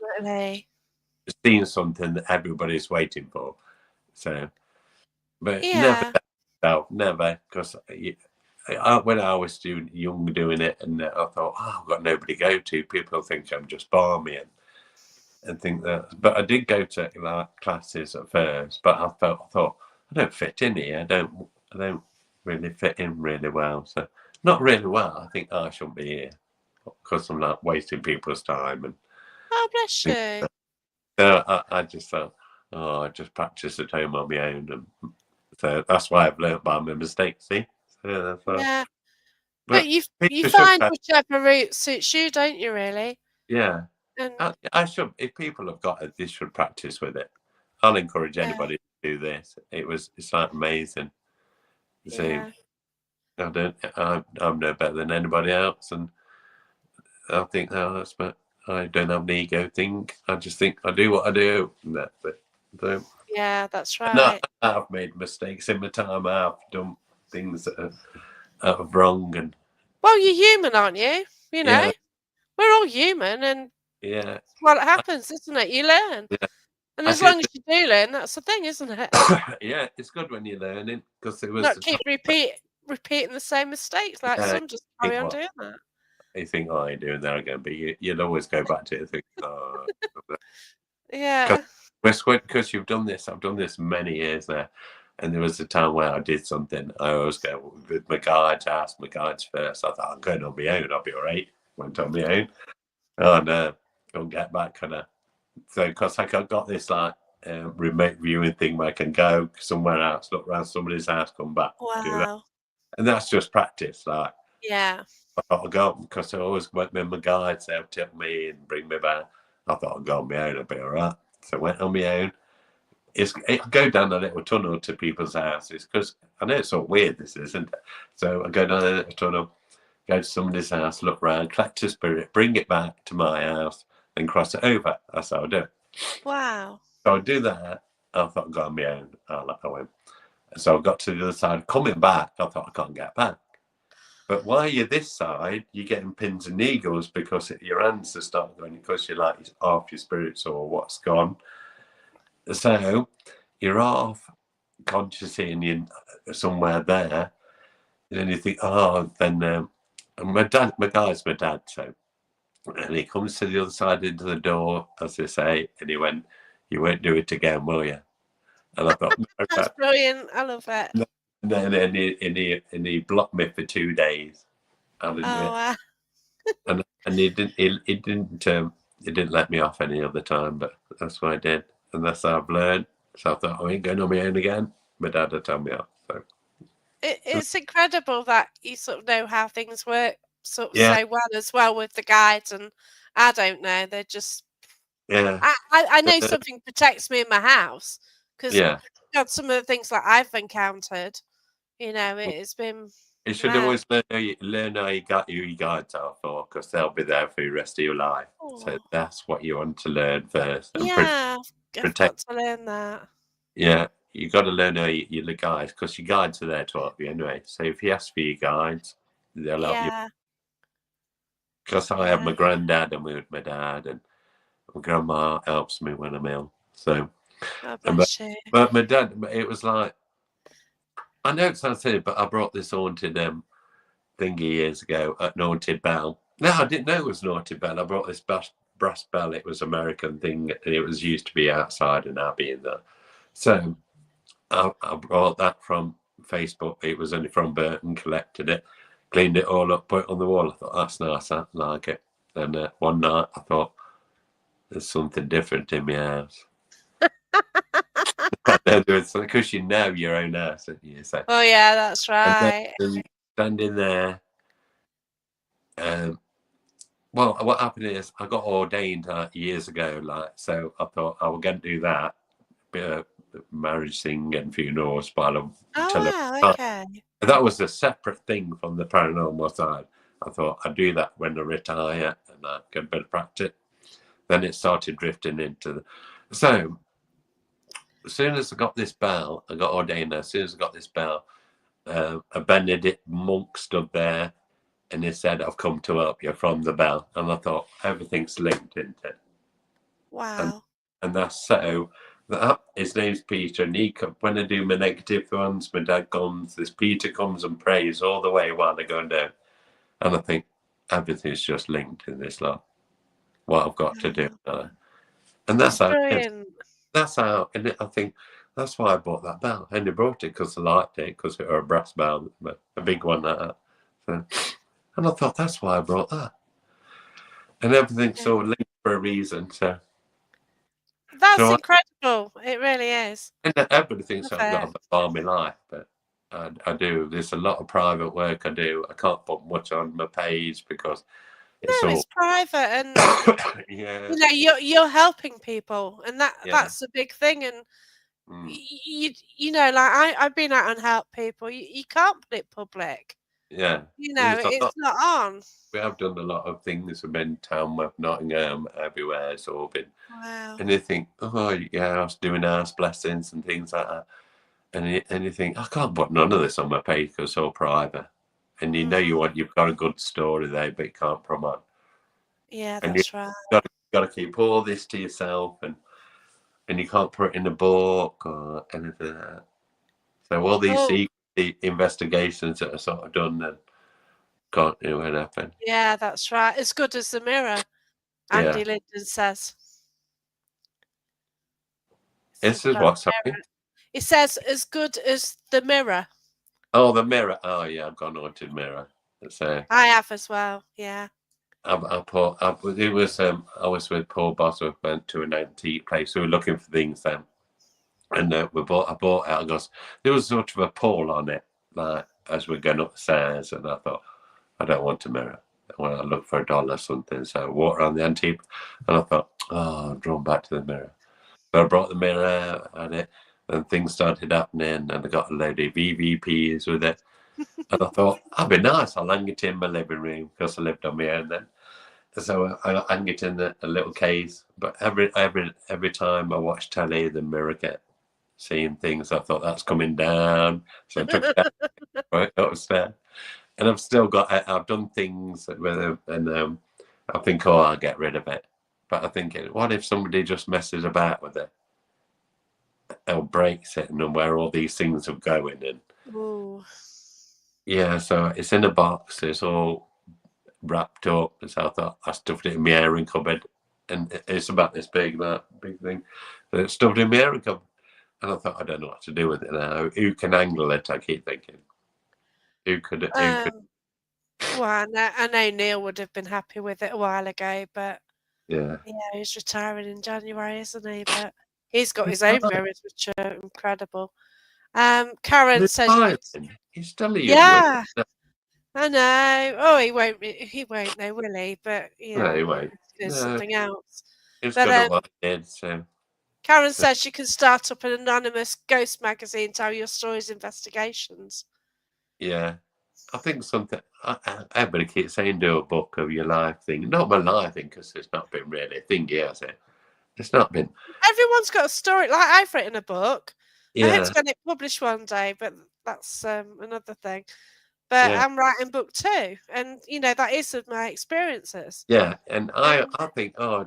seeing something that everybody's waiting for. So, but never doubt yourself, never, because when I was young doing it, and I thought, I've got nobody to go to. People think I'm just balmy and think that. But I did go to classes at first, but I thought I don't fit in here. I don't really fit in really well. So not really well. I think I shouldn't be here. because I'm not wasting people's time. And Oh, bless you. I just thought, I just practice at home on my own, and so that's why I've learned by my mistakes. See, so that's why. Yeah. But But you people should, find whichever route suits you, don't you, really? yeah. And I should. If people have got it, they should practice with it. I'll encourage yeah, anybody to do this. It's like amazing. So yeah, I'm no better than anybody else, and I think that's but I don't have an ego thing. I just think I do what I do, and that's it. So, yeah, that's and right. I've made mistakes in my time. I've done things that are wrong, and Well, you're human, aren't you? You know, yeah, we're all human, and yeah, what happens, isn't it? You learn, yeah. and I as did. long as you do learn, that's the thing, isn't it? Yeah, it's good when you're learning because it was Not the keep time. repeating the same mistakes. Like Yeah, some just think carry on what doing that. you think, I ain't doing that again, but you'll always go back to it and think, oh, Yeah. because you've done this. I've done this many years now, and there was a time where I did something. I always go with my guides. I asked my guides first. I thought I'm going on my own. I'll be all right. Went on my own. Oh no, don't get back, kind of. So because I got this like remote viewing thing where I can go somewhere else, look around somebody's house, come back, do that, Wow. and that's just practice. Like Yeah. I thought I'd go because I always went with my guides. They'll tip me and bring me back. I thought I'd go on my own. I'd be all right. So I went on my own. I go down a little tunnel to people's houses because I know it's so weird this isn't it? So I go down a little tunnel, go to somebody's house, look around, collect a spirit, bring it back to my house, then cross it over. That's how I do it. Wow. So I do that. I thought I'd go on my own. I went. So I got to the other side. Coming back, I thought I can't get back. But while you're this side, you're getting pins and needles because your hands are starting going because you're like half your spirits or what's gone. So you're half consciously and you're somewhere there. And then you think, then my guy's my dad. So, and he comes to the other side into the door, as they say, and he went, "You won't do it again, will you?" And I thought, That's brilliant. I love it. no. And he blocked me for 2 days. I didn't do Oh, it. wow. And he didn't let me off any other time, but that's what I did, and that's how I've learned. So I thought I ain't going on my own again. My dad had told me off. So It's incredible that you sort of know how things work sort of yeah, so well with the guides, and I don't know. They're just yeah, I know something protects me in my house because yeah. God, some of the things that I've encountered, you know, it's been You should mad. always learn how you got your guides are for, because they'll be there for the rest of your life. So Oh, that's what you want to learn first, and yeah, I've protect. got to learn that. Yeah, you got to learn how your guides, because your guides are there to help you anyway. So if you ask for your guides, they'll help you. Yeah, Because I have yeah. my granddad and with my dad, and my grandma helps me when I'm ill. So, Oh, but, bless you. but my dad, it was like, I know it sounds silly, but I brought this haunted thingy years ago, an haunted bell. No, I didn't know it was an haunted bell. I brought this brass bell. It was American thing, and it was used to be outside an abbey in there. So I brought that from Facebook. It was only from Burton, collected it, cleaned it all up, put it on the wall. I thought, that's nice, I like it. And one night I thought, there's something different in my house. Because you know your own house, don't you? So, Oh, yeah, that's and right. then standing there, well, what happened is I got ordained years ago, so I thought I was going to do that, bit of marriage thing and funerals, Oh, wow, okay. that was a separate thing from the paranormal side. I thought I'd do that when I retire and I get a bit of practice. Then it started drifting into so as soon as I got this bell, I got ordained. As soon as I got this bell, a Benedict monk stood there. And he said, "I've come to help you," from the bell. And I thought, everything's linked into it. Wow. And that's so, his name's Peter. And when I do my negative ones, my dad comes, this Peter comes and prays all the way while they're going down. And I think, everything's just linked in this lot. What I've got to do. Oh, And that's that's how it is. brilliant. That's how, and I think, that's why I bought that bell. I only brought it because I liked it, because it was a brass bell, a big one. So, and I thought, that's why I brought that. And everything's sort of linked for a reason. So That's incredible. It really is. and everybody thinks Love I've got it. a farming life, but I do. There's a lot of private work I do. I can't put much on my page because it's No, all it's private, and yeah, you know you're helping people, and yeah, that's a big thing. And mm, you know, like I've been out and helped people. You can't put it public. yeah. You know, There's a it's lot. not on. We have done a lot of things. We've been Tamworth, Nottingham, everywhere. It's all been, Wow. and you think, oh yeah, I was doing house blessings and things like that, and you think I can't put none of this on my page because it's all private, and you know you've got a good story there, but you can't promote, Yeah, and you that's right. got to keep all this to yourself, and you can't put it in a book or anything like that. So all these Oh, secret investigations that are sort of done and can't do anything. yeah, that's right. As good as the mirror, Yeah. Andy Linden says. This is Well, what, sorry? he says as good as the mirror. Oh, the mirror. Oh, yeah, I've got an haunted mirror. It's I have as well. Yeah. I was with Paul Bosworth, went to an antique place. We were looking for things then, and I bought it. Because there was sort of a pole on it, like as we're going upstairs, and I thought, I don't want a mirror. When I look for $1 or something, so I walked around the antique, and I thought, oh, I'm drawn back to the mirror. So I brought the mirror out, and things started happening, and I got a load of EVPs with it. And I thought, that'd be nice. I'll hang it in my living room because I lived on my own then. So I hang it in a little case. But every time I watch telly, the mirror kept seeing things. I thought that's coming down. So I took it down right upstairs. And I've still got it. I've done things with it, and I think, oh, I'll get rid of it. But I think, what if somebody just messes about with it? Or breaks it, and where all these things are going. And Ooh. yeah, so it's in a box. It's all wrapped up. So I thought I stuffed it in my airing cupboard, and it's about this big, that big thing. So it's stuffed in my airing cupboard, and I thought I don't know what to do with it now. Who can angle it? I keep thinking. Who could? Who could? Well, I know Neil would have been happy with it a while ago, but Yeah. yeah, he's retiring in January, isn't he? But he's got his own mirrors, which are incredible. Karen He's says, fine. He's still a young one. yeah, I know. Oh, he won't know, will he? But you No, know, he won't. there's No, something else. he's But good at what he did. So Karen says she can start up an anonymous ghost magazine, tell your stories, investigations. yeah, I think something. Everybody keeps saying do a book of your life thing. Not my life thing because it's not been really a thing, has it? It's not been. Everyone's got a story. Like I've written a book. I hope Yeah, to get it published one day, but that's another thing. But yeah, I'm writing book 2, and you know that is of my experiences. yeah. And I And think, oh,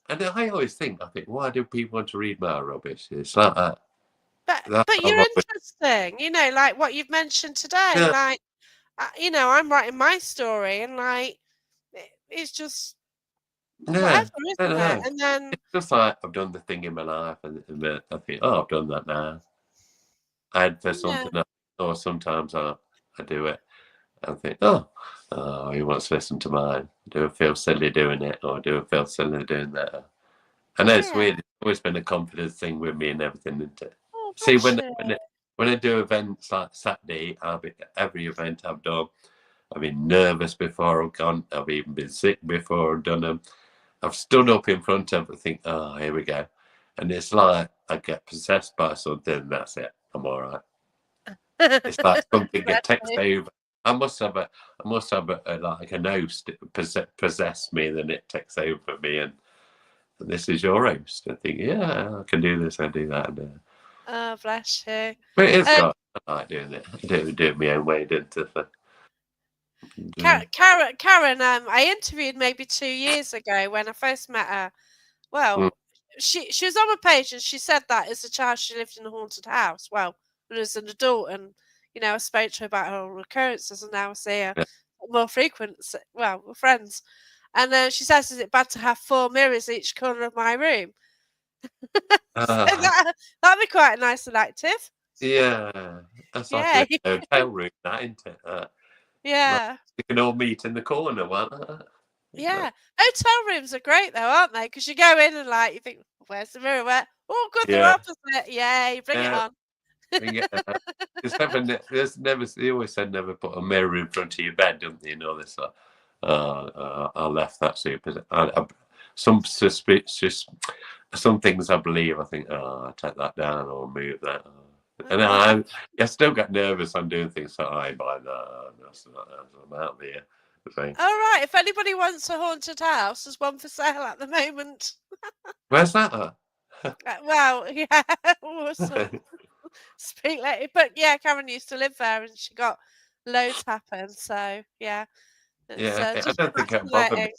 and I always think, why do people want to read my rubbish? It's like that. That's but I've you're always, interesting, you know, like what you've mentioned today. yeah, Like you know, I'm writing my story, and like it's just yeah. whatever, I don't isn't it? know. And then It's just like I've done the thing in my life, and then I think, oh, I've done that now. I had for yeah, something else, or sometimes I do it. I think, oh, he wants to listen to mine. Do I feel silly doing it, or do I feel silly doing that? I know it's yeah. weird. It's always been a confidence thing with me and everything, isn't it? Oh, See, bless you. when I do events like Saturday, every event I've done, I've been nervous before I've gone. I've even been sick before I've done them. I've stood up in front of it and think, oh, here we go. And it's like I get possessed by something, and that's it. I'm all right. It's like something Bless that takes you. over. I must have like a host possess me, then it takes over me, and this is your host. I think, yeah, I can do this, I do that. Oh, bless you. But it's Um, got, I like doing it. Do it my own way, didn't it? Karen, I interviewed maybe 2 years ago when I first met her. Mm. Well, she was on my page, and she said that as a child she lived in a haunted house. Well, as an adult, and you know, I spoke to her about her occurrences, and now I see her Yeah. more frequent. Well, we're friends, and she says, "Is it bad to have 4 mirrors each corner of my room?" So Ah, that'd be quite nice and active. yeah, that's like Yeah, a hotel room, that, isn't it? Like, yeah. you can all meet in the corner, won't it? Yeah. Hotel rooms are great though, aren't they? Because you go in and like you think, where's the mirror? Where? Oh, good, they're Yeah, opposite. Yay, bring it yeah. on. There's never. They always said never put a mirror in front of your bed, don't they? You know this. I left that super. Some suspicious. Some things I believe. I think, oh, I'll take that down or move that. And I still get nervous on doing things. So I buy that. I'm out there. So, All right. If anybody wants a haunted house, there's one for sale at the moment. where's that at? Well, yeah, awesome. Speak later. But yeah, Karen used to live there, and she got loads happen. So yeah, it's Yeah, I just don't think it bothered me.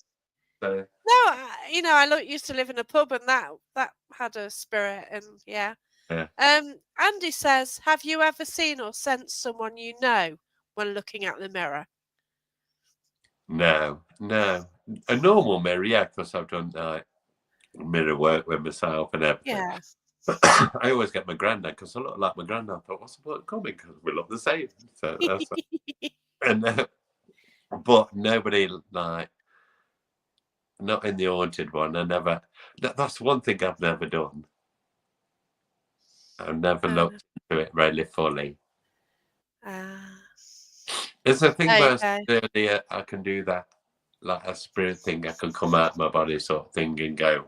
fascinating. So, No, used to live in a pub, and that had a spirit, and yeah. yeah. Andy says, have you ever seen or sensed someone you know when looking at the mirror? No. A normal mirror, yeah, because I've done mirror work with myself and everything. Yeah. I always get my granddad because I look like my granddad. I thought, what's the point of coming? Because we look the same. So that's and but nobody like not in the haunted one. I never. That's one thing I've never done. I've never looked into it really fully. It's a thing where earlier I can do that, like a spirit thing. I can come out my body sort of thing and go.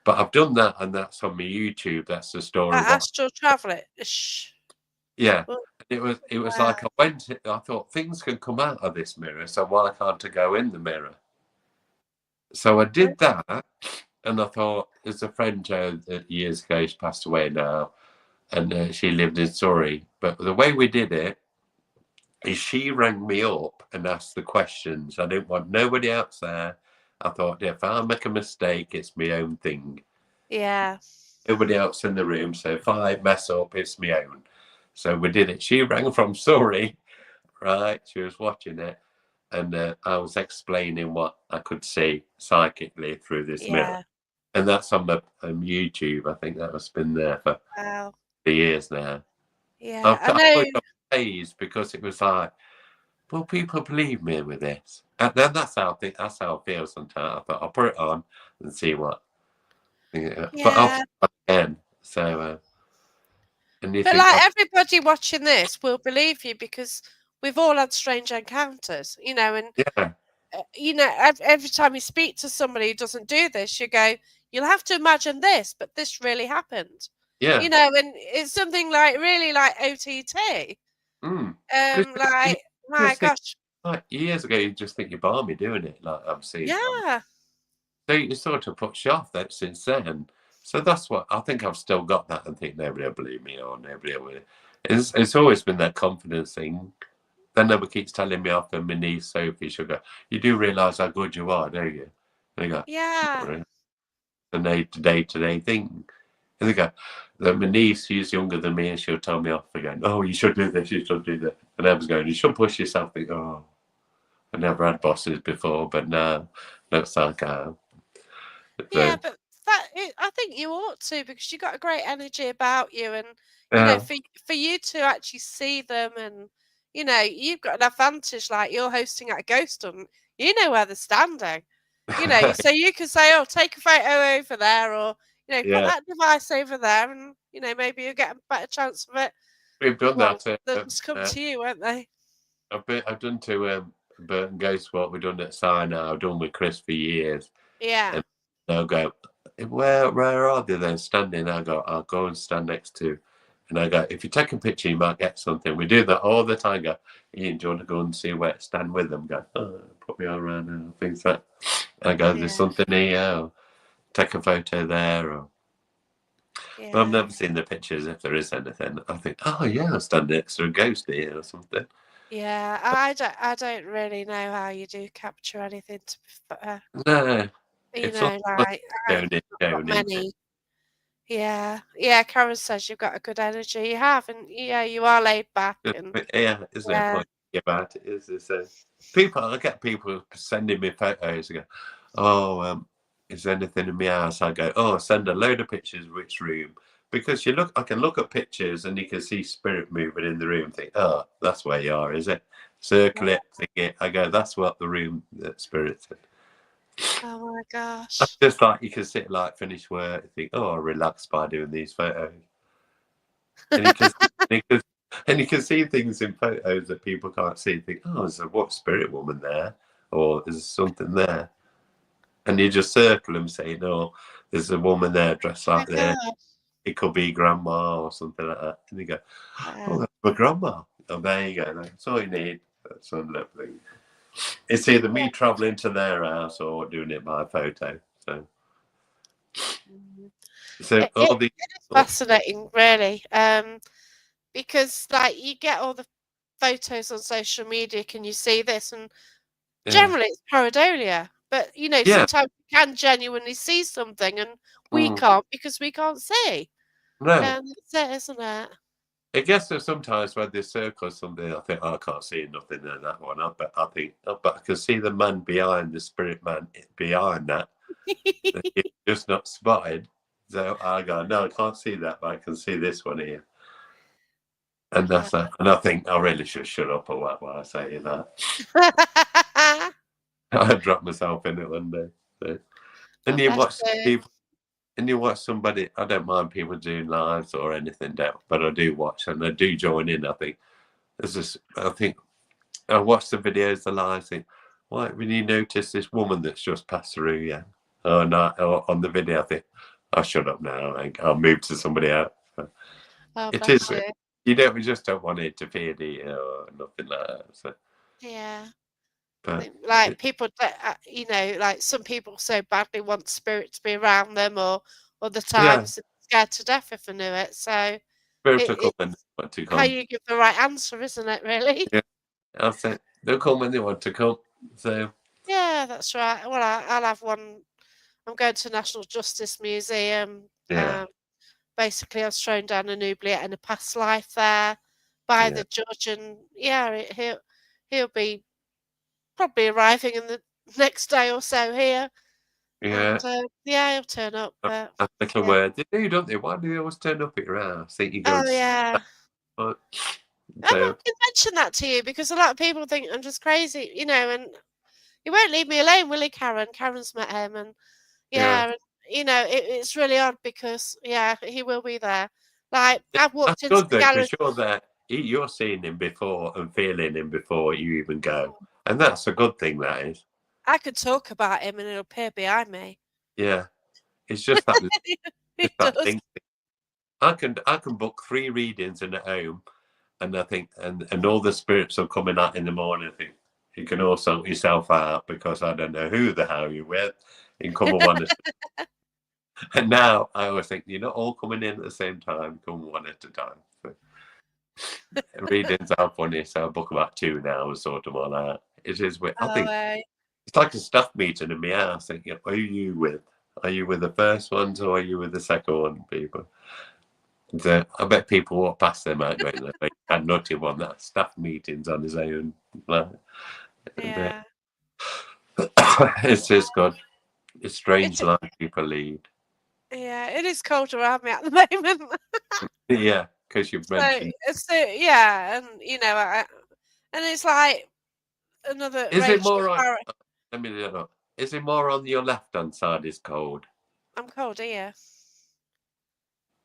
But I've done that, and that's on my YouTube. That's the story. Astral traveling. Yeah, it was like I went. I thought things can come out of this mirror, so why can't I go in the mirror? So I did that, and I thought there's a friend that years ago, she's passed away now, and she lived in Surrey. But the way we did it is she rang me up and asked the questions. I didn't want nobody else there. I thought if I make a mistake, it's my own thing. Yeah. Nobody else in the room. So if I mess up, it's my own. So we did it. She rang from Surrey, right? She was watching it. And I was explaining what I could see psychically through this mirror. And that's on my YouTube. I think that has been there for years now. Yeah, I know. I amazed because it was like, will people believe me with this? And then that's how I feel sometimes. I thought I'll put it on and see what. Yeah. But I'll again. So, but like everybody watching this will believe you because we've all had strange encounters, and every time you speak to somebody who doesn't do this, you go, you'll have to imagine this, but this really happened. Yeah. And it's something like really like OTT. Like, my gosh. Like years ago, you just think you're balmy doing it. Like I've seen. Yeah. So you sort of put you off that since then. So that's what I think I've still got that and think nobody will believe me or nobody will. It's always been that confidence thing. Then nobody keeps telling me off, and my niece Sophie, she'll go, you do realise how good you are, don't you? And I go, yeah. The day-to-day thing. And they go, my niece, she's younger than me, and she'll tell me off again. Oh, you should do this, you should do that. And I was going, you should push yourself. Think, oh, I never had bosses before, but now looks like I am. Yeah, but I think you ought to because you got a great energy about you, and for you to actually see them, and you've got an advantage. Like you're hosting at a ghost hunt, you know where they're standing. So you can say, "Oh, take a photo over there," or put that device over there, and maybe you'll get a better chance of it. We've done that. They'll just come to you, won't they? I've done to Burton Ghost Walk. We've done at Sinai. I've done with Chris for years. Yeah. And they'll go, where are they then standing? I go, I'll go and stand next to. And I go, if you take a picture, you might get something. We do that all the time. Go, Ian, do you want to go and see where stand with them? Go, put me all around and things like that. I go, there's something here. Or take a photo there. Or but I've never seen the pictures. If there is anything, I think, oh yeah, I'll stand next to a ghost here or something. Yeah, I don't really know how you do capture anything. To be fair. No. Like many. Yeah. Karen says you've got a good energy. You have, and you are laid back. And there's no point about it. Is there? I get people sending me photos. I go, oh, is there anything in my house? I go, oh, send a load of pictures. Which room? Because I can look at pictures and you can see spirit moving in the room. Think, oh, that's where you are, is it? Circle it, think it. I go, that's what the room that spirit's in. Oh my gosh. It's just like you can sit like finish work and think, oh, I'll relax by doing these photos. And you can see, and you can see things in photos that people can't see. Think, oh, there's a what spirit woman there, or there's something there, and you just circle them, saying, oh, there's a woman there dressed Oh my like this. God. It could be grandma or something like that. And you go, Yeah. oh, that's my grandma. Oh, there you go. That's all you need. That's so lovely. It's either me traveling to their house or doing it by photo. So It, all it, the it is fascinating, really, because like you get all the photos on social media, can you see this? And yeah, generally it's pareidolia, but yeah, sometimes you can genuinely see something, and we mm, can't because we can't see. no. That's it, isn't it? I guess there's sometimes when they circle something, I think, oh, I can't see nothing in that one. But I think, oh, but I can see the man behind the spirit man behind that. It's just not spotted. So I go, no, I can't see that, but I can see this one here. And Yeah. that's that. And I think I really should shut up or what while I say that. I dropped myself in it one day. So. And Oh, you bless watch you. people, and you watch somebody. I don't mind people doing lives or anything down, but I do watch and I do join in. I think there's this. I think I watch the videos, the lives. Think, why? When you notice this woman that's just passed through, yeah. Oh no! On the video, I think I'll shut up now. I'll move to somebody else. Oh, It bless is. you. We just don't want it to interfere, do you, or nothing like that. So, Yeah. but Like people that like some people so badly want spirit to be around them, or other yeah, times they're scared to death if they knew it. So spirit to come and it's want to how come. you give the right answer, isn't it, really? Yeah, I'll say they'll come when they want to come. So Yeah, that's right. Well, I'll have one. I'm going to National Justice Museum. yeah, Basically, I was thrown down an oubliette in a past life there by yeah, the judge, and yeah, he'll be probably arriving in the next day or so here, yeah. and yeah, he'll turn up. But A little yeah, word. They do, don't they? Why do they always turn up at your house? Think you're going oh to yeah. but I'm so not going to mention that to you because a lot of people think I'm just crazy, and he won't leave me alone, will he, Karen? Karen's met him, and yeah. yeah, and it's really odd because yeah, he will be there. Like I've That's walked into good the though, gallery. because you're seeing him before and feeling him before you even go. And that's a good thing, that is. I could talk about him and he'll appear behind me. Yeah. It's just that He just that does. thing. I can book 3 readings in at home, and I think and all the spirits are coming out in the morning. I think you can all sort yourself out because I don't know who the hell you're with. You can come and one and now I always think you're not all coming in at the same time, come one at a time. So, readings are funny, so I book about 2 now and sort them all out. It is weird. I Oh, think it's like a staff meeting in my house. Thinking, who are you with? Are you with the first ones or are you with the second one, people? So I bet people walk past them out going, they had nutty one that staff meetings on his own. Like, and, yeah. it's just good. It's strange It life people lead. yeah, it is cold around me at the moment. Yeah, because you've So mentioned. yeah, and and it's like another Is it Rachel more on? Farah. Let me look. Is it more on your left hand side? Is cold, I'm cold here.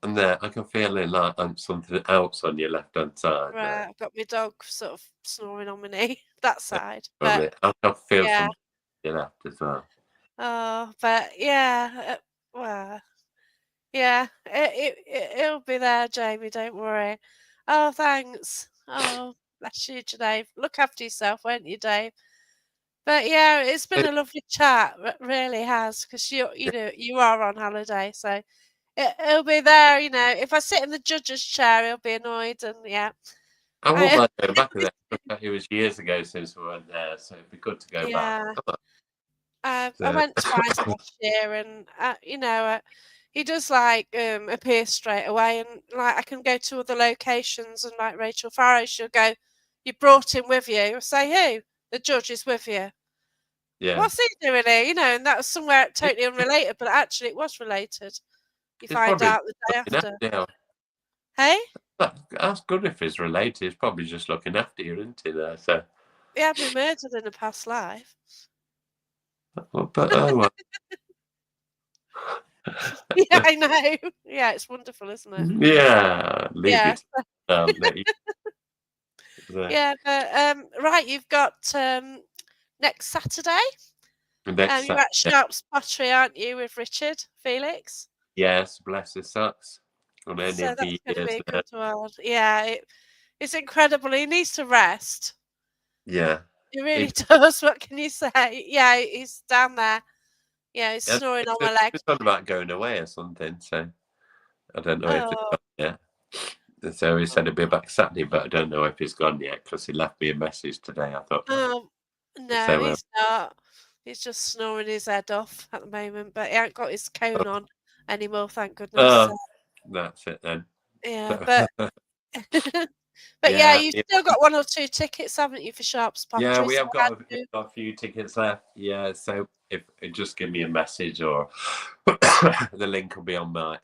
and there I can feel it like something else on your left hand side Right, there. I've got my dog sort of snoring on my knee, that side. But Probably. I can feel yeah, something on your left as well. oh, but yeah, well, yeah, it'll be there, Jamie. Don't worry. Oh, thanks. Oh, bless you, Dave. Look after yourself, won't you, Dave? But yeah, it's been a lovely chat. It really has, because you are on holiday, so it'll be there. If I sit in the judge's chair, he'll be annoyed, and yeah, I won't I mind going back to that. It was years ago since we went there, so it'd be good to go back. yeah. Come on. I So, went twice last year, and he does like appear straight away, and like I can go to other locations, and like Rachel Farrow, she'll go, "You brought him with you." I say, "Who?" "The judge is with you." yeah. "What's he doing here?" And that was somewhere totally unrelated, but actually it was related. You It's find probably out the day looking after. after you. Hey, That's good if it's related. It's probably just looking after you, isn't it? There, so he had me murdered in a past life. But oh well. Yeah, I know. Yeah, it's wonderful, isn't it? Yeah, leave Yeah. it. Let you, Yeah, but right, you've got next Saturday. the next You're at Saturday. Sharps Pottery, aren't you, with Richard Felix? Yes, bless his socks. On any So of that's the going to be years a now. good one. Yeah, it's incredible. He needs to rest. Yeah. He really He, does. What can you say? Yeah, he's down there. Yeah, he's and snoring on he my leg. was talking about going away or something, so I don't know if it's Oh, gone yet. So he said he'd be back Saturday, but I don't know if he's gone yet because he left me a message today. I thought, no, so he's not. He's just snoring his head off at the moment, but he ain't got his cone on anymore, thank goodness. So, that's it then. yeah, So, but but yeah, yeah, you've still got 1 or 2 tickets, haven't you, for Sharps yeah, Pottery? we So have how got do a few tickets left. Yeah, so if just give me a message or the link will be on my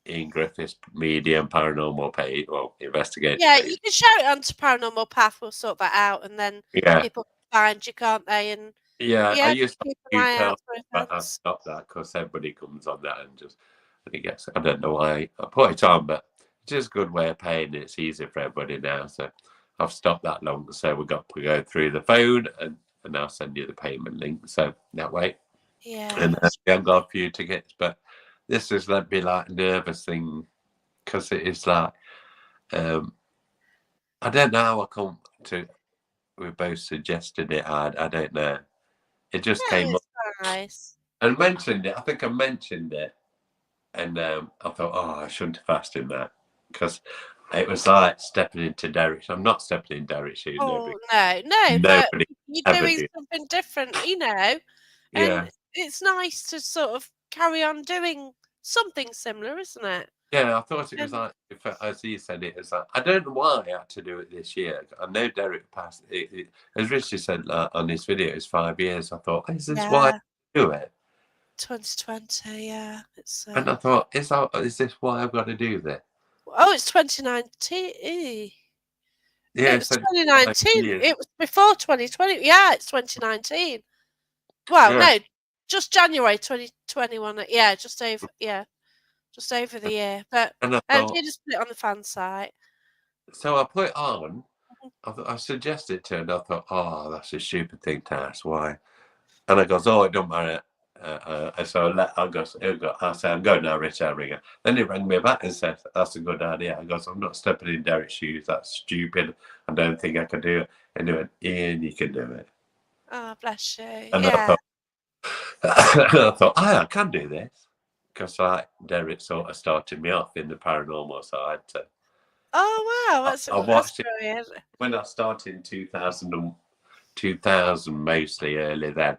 Ian Griffiths Medium Paranormal page, well, investigator yeah, you page. can shout it onto Paranormal Path. We'll sort that out, and then Yeah, people can find you, can't they? And yeah. I yeah, just used to keep an use eye Pearl, out for but I events. stopped that because everybody comes on that and just, I guess, I don't know why I put it on, but it's just a good way of paying. It's easy for everybody now. So I've stopped that long. So we got to go through the phone and I'll send you the payment link. So that way. Yeah, And we have got a few tickets, but this has led me like nervous thing because it is like, I don't know how I come to, we both suggested it. I don't know. It just yeah, came up it's nice. and mentioned it. I think I mentioned it. And I thought, oh, I shouldn't have asked him that because it was like stepping into Derek's. I'm not stepping in Derek's shoes. Oh no, but Nobody you're ever doing do. something different, Yeah. and it's nice to sort of carry on doing something similar, isn't it? Yeah, I thought it was And like, as he said, it was like, I don't know why I had to do it this year. I know Derek passed it, as Richard said on his video, it's 5 years. I thought, is this why I yeah, do it? 2020, yeah, it's And I thought, is this why I've got to do this? oh, it's 2019. It Yeah, was so 2019. 5 years. It was before 2020. Yeah, it's 2019. Well, Yeah. no, just January 2021. Yeah, just over. Yeah, just over the year. But And I thought, you just put it on the fan site. so I put it on. I suggested to her, and I thought, oh, that's a stupid thing to ask. Why? And I goes, oh, it don't matter. So I said, I'm going now, Rich, I'll ring her. Then he rang me back and said, that's a good idea. I goes, I'm not stepping in Derek's shoes. That's stupid. I don't think I can do it. And he went, Ian, you can do it. Oh, bless you. And Yeah. I thought, I can do this. Because like Derek sort of started me off in the paranormal side. So Oh wow, I that's watched it brilliant. when I started in 2000 mostly early then,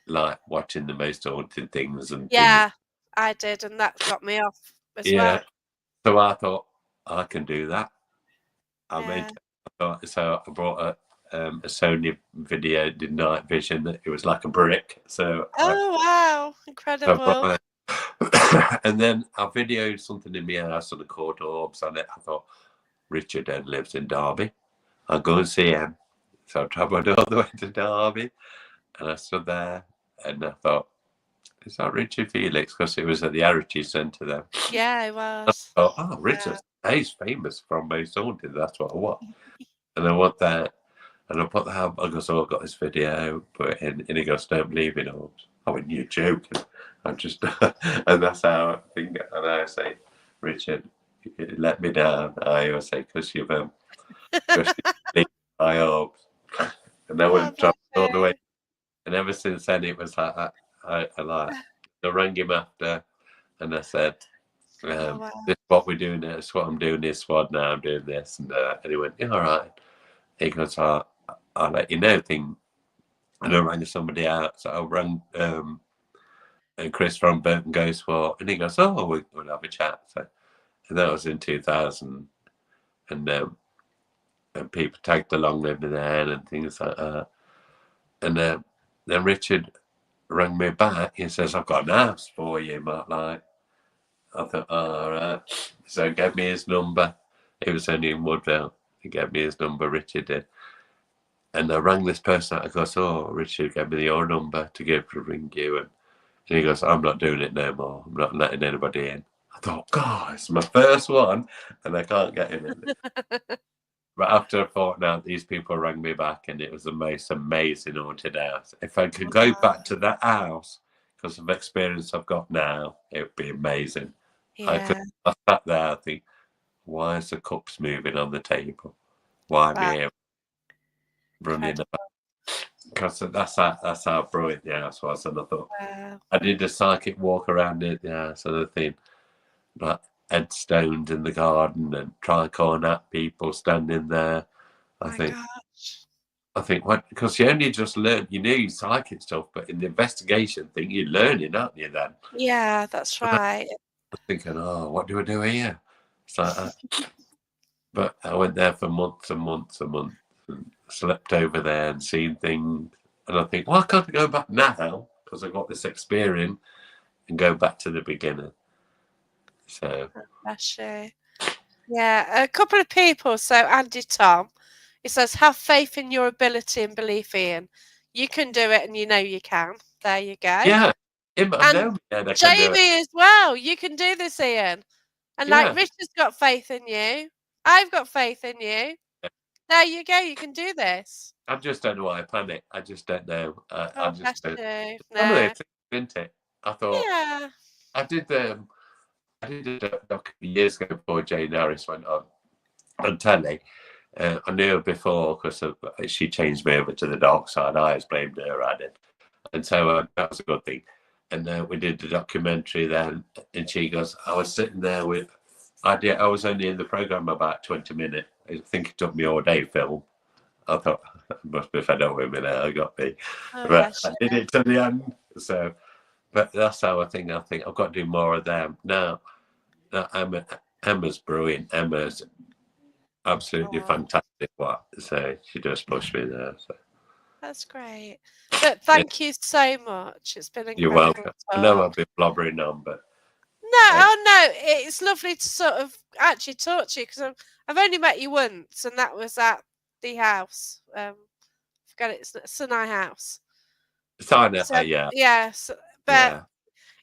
like watching the most haunted things and things. Yeah, I did, and that got me off as Yeah. well. So I thought I can do that. Yeah. So I brought a Sony video, did night vision. It was like a brick. So Oh wow, I incredible. brought and then I videoed something in my house and I caught orbs on it. I thought Richard then lives in Derby. I'll go and see him. So I travelled all the way to Derby and I stood there and I thought, is that Richard Felix? Because it was at the Heritage Centre there. Yeah, it was. Oh, Richard, he's famous from Most Haunted. That's what I want. And I want that. And I put that, I goes, oh, I've got this video, put it in, and he goes, don't believe in orbs. I went, you're joking. I just, and that's how I think, and I say, Richard, you let me down. I always say, because you've believed in my orbs. And I went bless all the way. you. And ever since then, it was like, I rang him after, and I said, Oh, wow. this is what we're doing, this is what I'm doing, this squad now, I'm doing this. And he went, yeah, all right. He goes, I'll let you know thing. And I rang somebody out. So I rang Chris from Burton Goes For, and he goes, oh, we'll have a chat. So, and that was in 2000. And people tagged along with me then and things like that. And then Richard rang me back. He says, I've got an house for you, Mark. Like, I thought, all right. So he gave me his number. He was only in Woodville. He gave me his number, Richard did. And I rang this person out. I goes, "Oh, Richard gave me your number to give to ring you." And he goes, "I'm not doing it no more. I'm not letting anybody in." I thought, God, it's my first one and I can't get in. But after a fortnight, these people rang me back and it was the most amazing haunted house. If I could go back to that house because of the experience I've got now, it would be amazing. Yeah. I sat there, I think, why is the cups moving on the table? Why Wow. me here running about? Because that's how brilliant the house was. And I thought, Wow. I did a psychic walk around the house and I think, like headstones in the garden and tricorn people standing there. My gosh. I think what, because you only just learn, you knew psychic stuff, but in the investigation thing, you're learning, aren't you? Then Yeah, that's and right. I'm thinking, oh, what do I do here? So, but I went there for months and months and months, and slept over there and seen things. And I think, why can't I go back now? Because I got this experience and go back to the beginning. So Bless you. Yeah, a couple of people. So Andy Tom, he says, have faith in your ability and belief, Ian. You can do it and you know you can. There you go. yeah, I And know I can do it. Jamie as well. You can do this, Ian. And like Yeah. Richard's got faith in you. I've got faith in you. There you go. You can do this. I just don't know why I panic. I just don't know. I Oh, just bless don't. you. Some of No. it, isn't it? I thought Yeah. I did a doc years ago before Jane Harris went on telly. I knew her before because she changed me over to the dark side. I always blamed her at it, and so that was a good thing. And we did the documentary then, and she goes, "I was sitting there with." I was only in the program about 20 minutes. I think it took me all day film. I thought, I must be fed up with me now. I got me, Oh, but bless I you. did it to the end. So, but that's how I think. I've got to do more of them now. Emma's brilliant. Emma's absolutely Oh, fantastic. So she just pushed me there. So that's great. But yeah, thank you so much. It's been you're incredible welcome. to I know talk. I've been blobbering on, but No, oh no, it's lovely to sort of actually talk to you because I've only met you once, and that was at the house. Forget it, it's Sinai House. China, So yeah, yes, but yeah,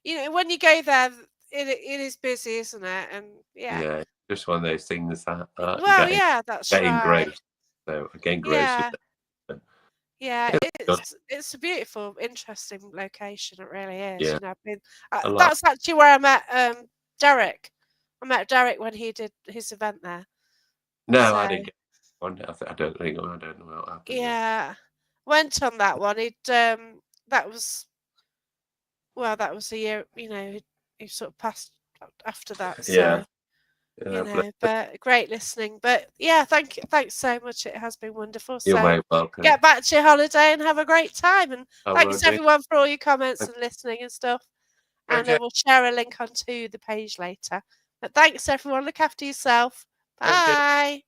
you know when you go there, it is busy, isn't it? And yeah, yeah. Just one of those things that well, yeah, that's getting right. gross. So getting gross with Yeah, it. yeah, Yeah, good. it's a beautiful, interesting location. It really is. Yeah, You know, a lot. that's actually where I met Derek. I met Derek when he did his event there. No, I So didn't get one. I don't think. I don't know what happened there. yeah, went on that one. That was that was a year. You know, he sort of passed after that. Yeah, So you yeah. know, but great listening. But yeah, thanks so much. It has been wonderful. You're So very welcome. get back to your holiday and have a great time. And I will thanks do. everyone for all your comments and listening and stuff. And Okay. we'll share a link onto the page later. But thanks everyone. Look after yourself. Thank you. Bye.